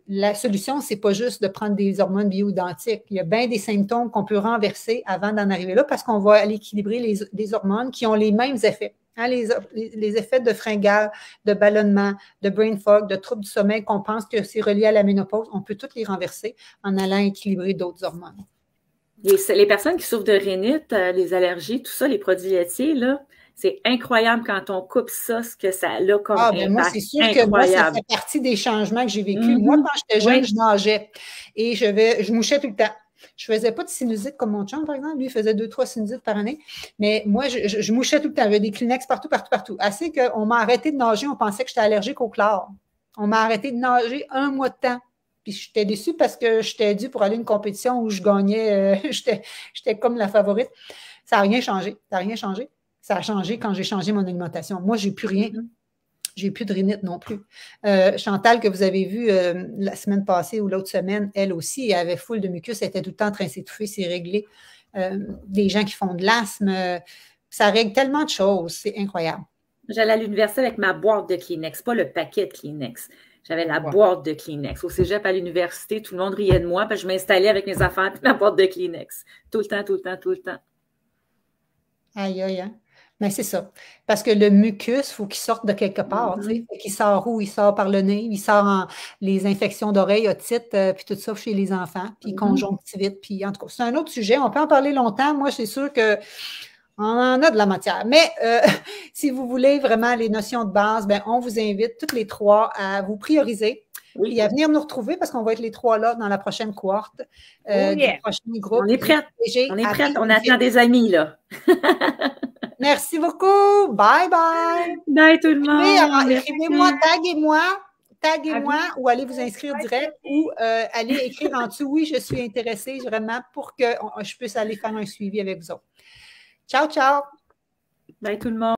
la solution, ce n'est pas juste de prendre des hormones bioidentiques. Il y a bien des symptômes qu'on peut renverser avant d'en arriver là parce qu'on va aller équilibrer les hormones qui ont les mêmes effets. Hein, les effets de fringale, de ballonnement, de brain fog, de troubles du sommeil qu'on pense que c'est relié à la ménopause, on peut toutes les renverser en allant équilibrer d'autres hormones. Les personnes qui souffrent de rhinite, les allergies, tout ça, les produits laitiers, là, c'est incroyable quand on coupe ça, ce que ça a comme impact. Moi, c'est sûr que moi, ça fait partie des changements que j'ai vécu. Moi, quand j'étais jeune, je nageais et je mouchais tout le temps. Je ne faisais pas de sinusite comme mon chum, par exemple. Lui, il faisait 2-3 sinusites par année. Mais moi, je mouchais tout le temps. J'avais des Kleenex partout. Assez qu'on m'a arrêté de nager. On pensait que j'étais allergique au chlore. On m'a arrêté de nager 1 mois de temps. Puis j'étais déçue parce que j'étais due pour aller à une compétition où je gagnais. J'étais comme la favorite. Ça n'a rien changé. Ça a changé quand j'ai changé mon alimentation. Moi, je n'ai plus rien. J'ai plus de rhinite non plus. Chantal, que vous avez vue la semaine passée ou l'autre semaine, elle aussi, elle avait full de mucus. Elle était tout le temps en train de s'étouffer, c'est réglé. Des gens qui font de l'asthme, ça règle tellement de choses. C'est incroyable. J'allais à l'université avec ma boîte de Kleenex, pas le paquet de Kleenex. J'avais la boîte de Kleenex. Au cégep, à l'université, tout le monde riait de moi parce que je m'installais avec mes affaires et ma boîte de Kleenex. Tout le temps. Aïe, hein? Mais c'est ça. Parce que le mucus, il faut qu'il sorte de quelque part. Il sort où? Il sort par le nez, il sort les infections d'oreilles, otite, puis tout ça chez les enfants, puis conjonctivite. Puis en tout cas, c'est un autre sujet. On peut en parler longtemps. Moi, c'est sûr qu'on en a de la matière. Mais si vous voulez vraiment les notions de base, on vous invite toutes les 3 à vous prioriser. Et à venir nous retrouver parce qu'on va être les 3 là dans la prochaine cohorte du prochain groupe. On est prête. On attend des amis, là. Merci beaucoup. Bye. Bye tout le monde. Écrivez-moi, taguez-moi ou allez vous inscrire direct ou allez écrire en dessous. Oui, je suis intéressée vraiment pour que je puisse aller faire un suivi avec vous autres. Ciao. Bye tout le monde.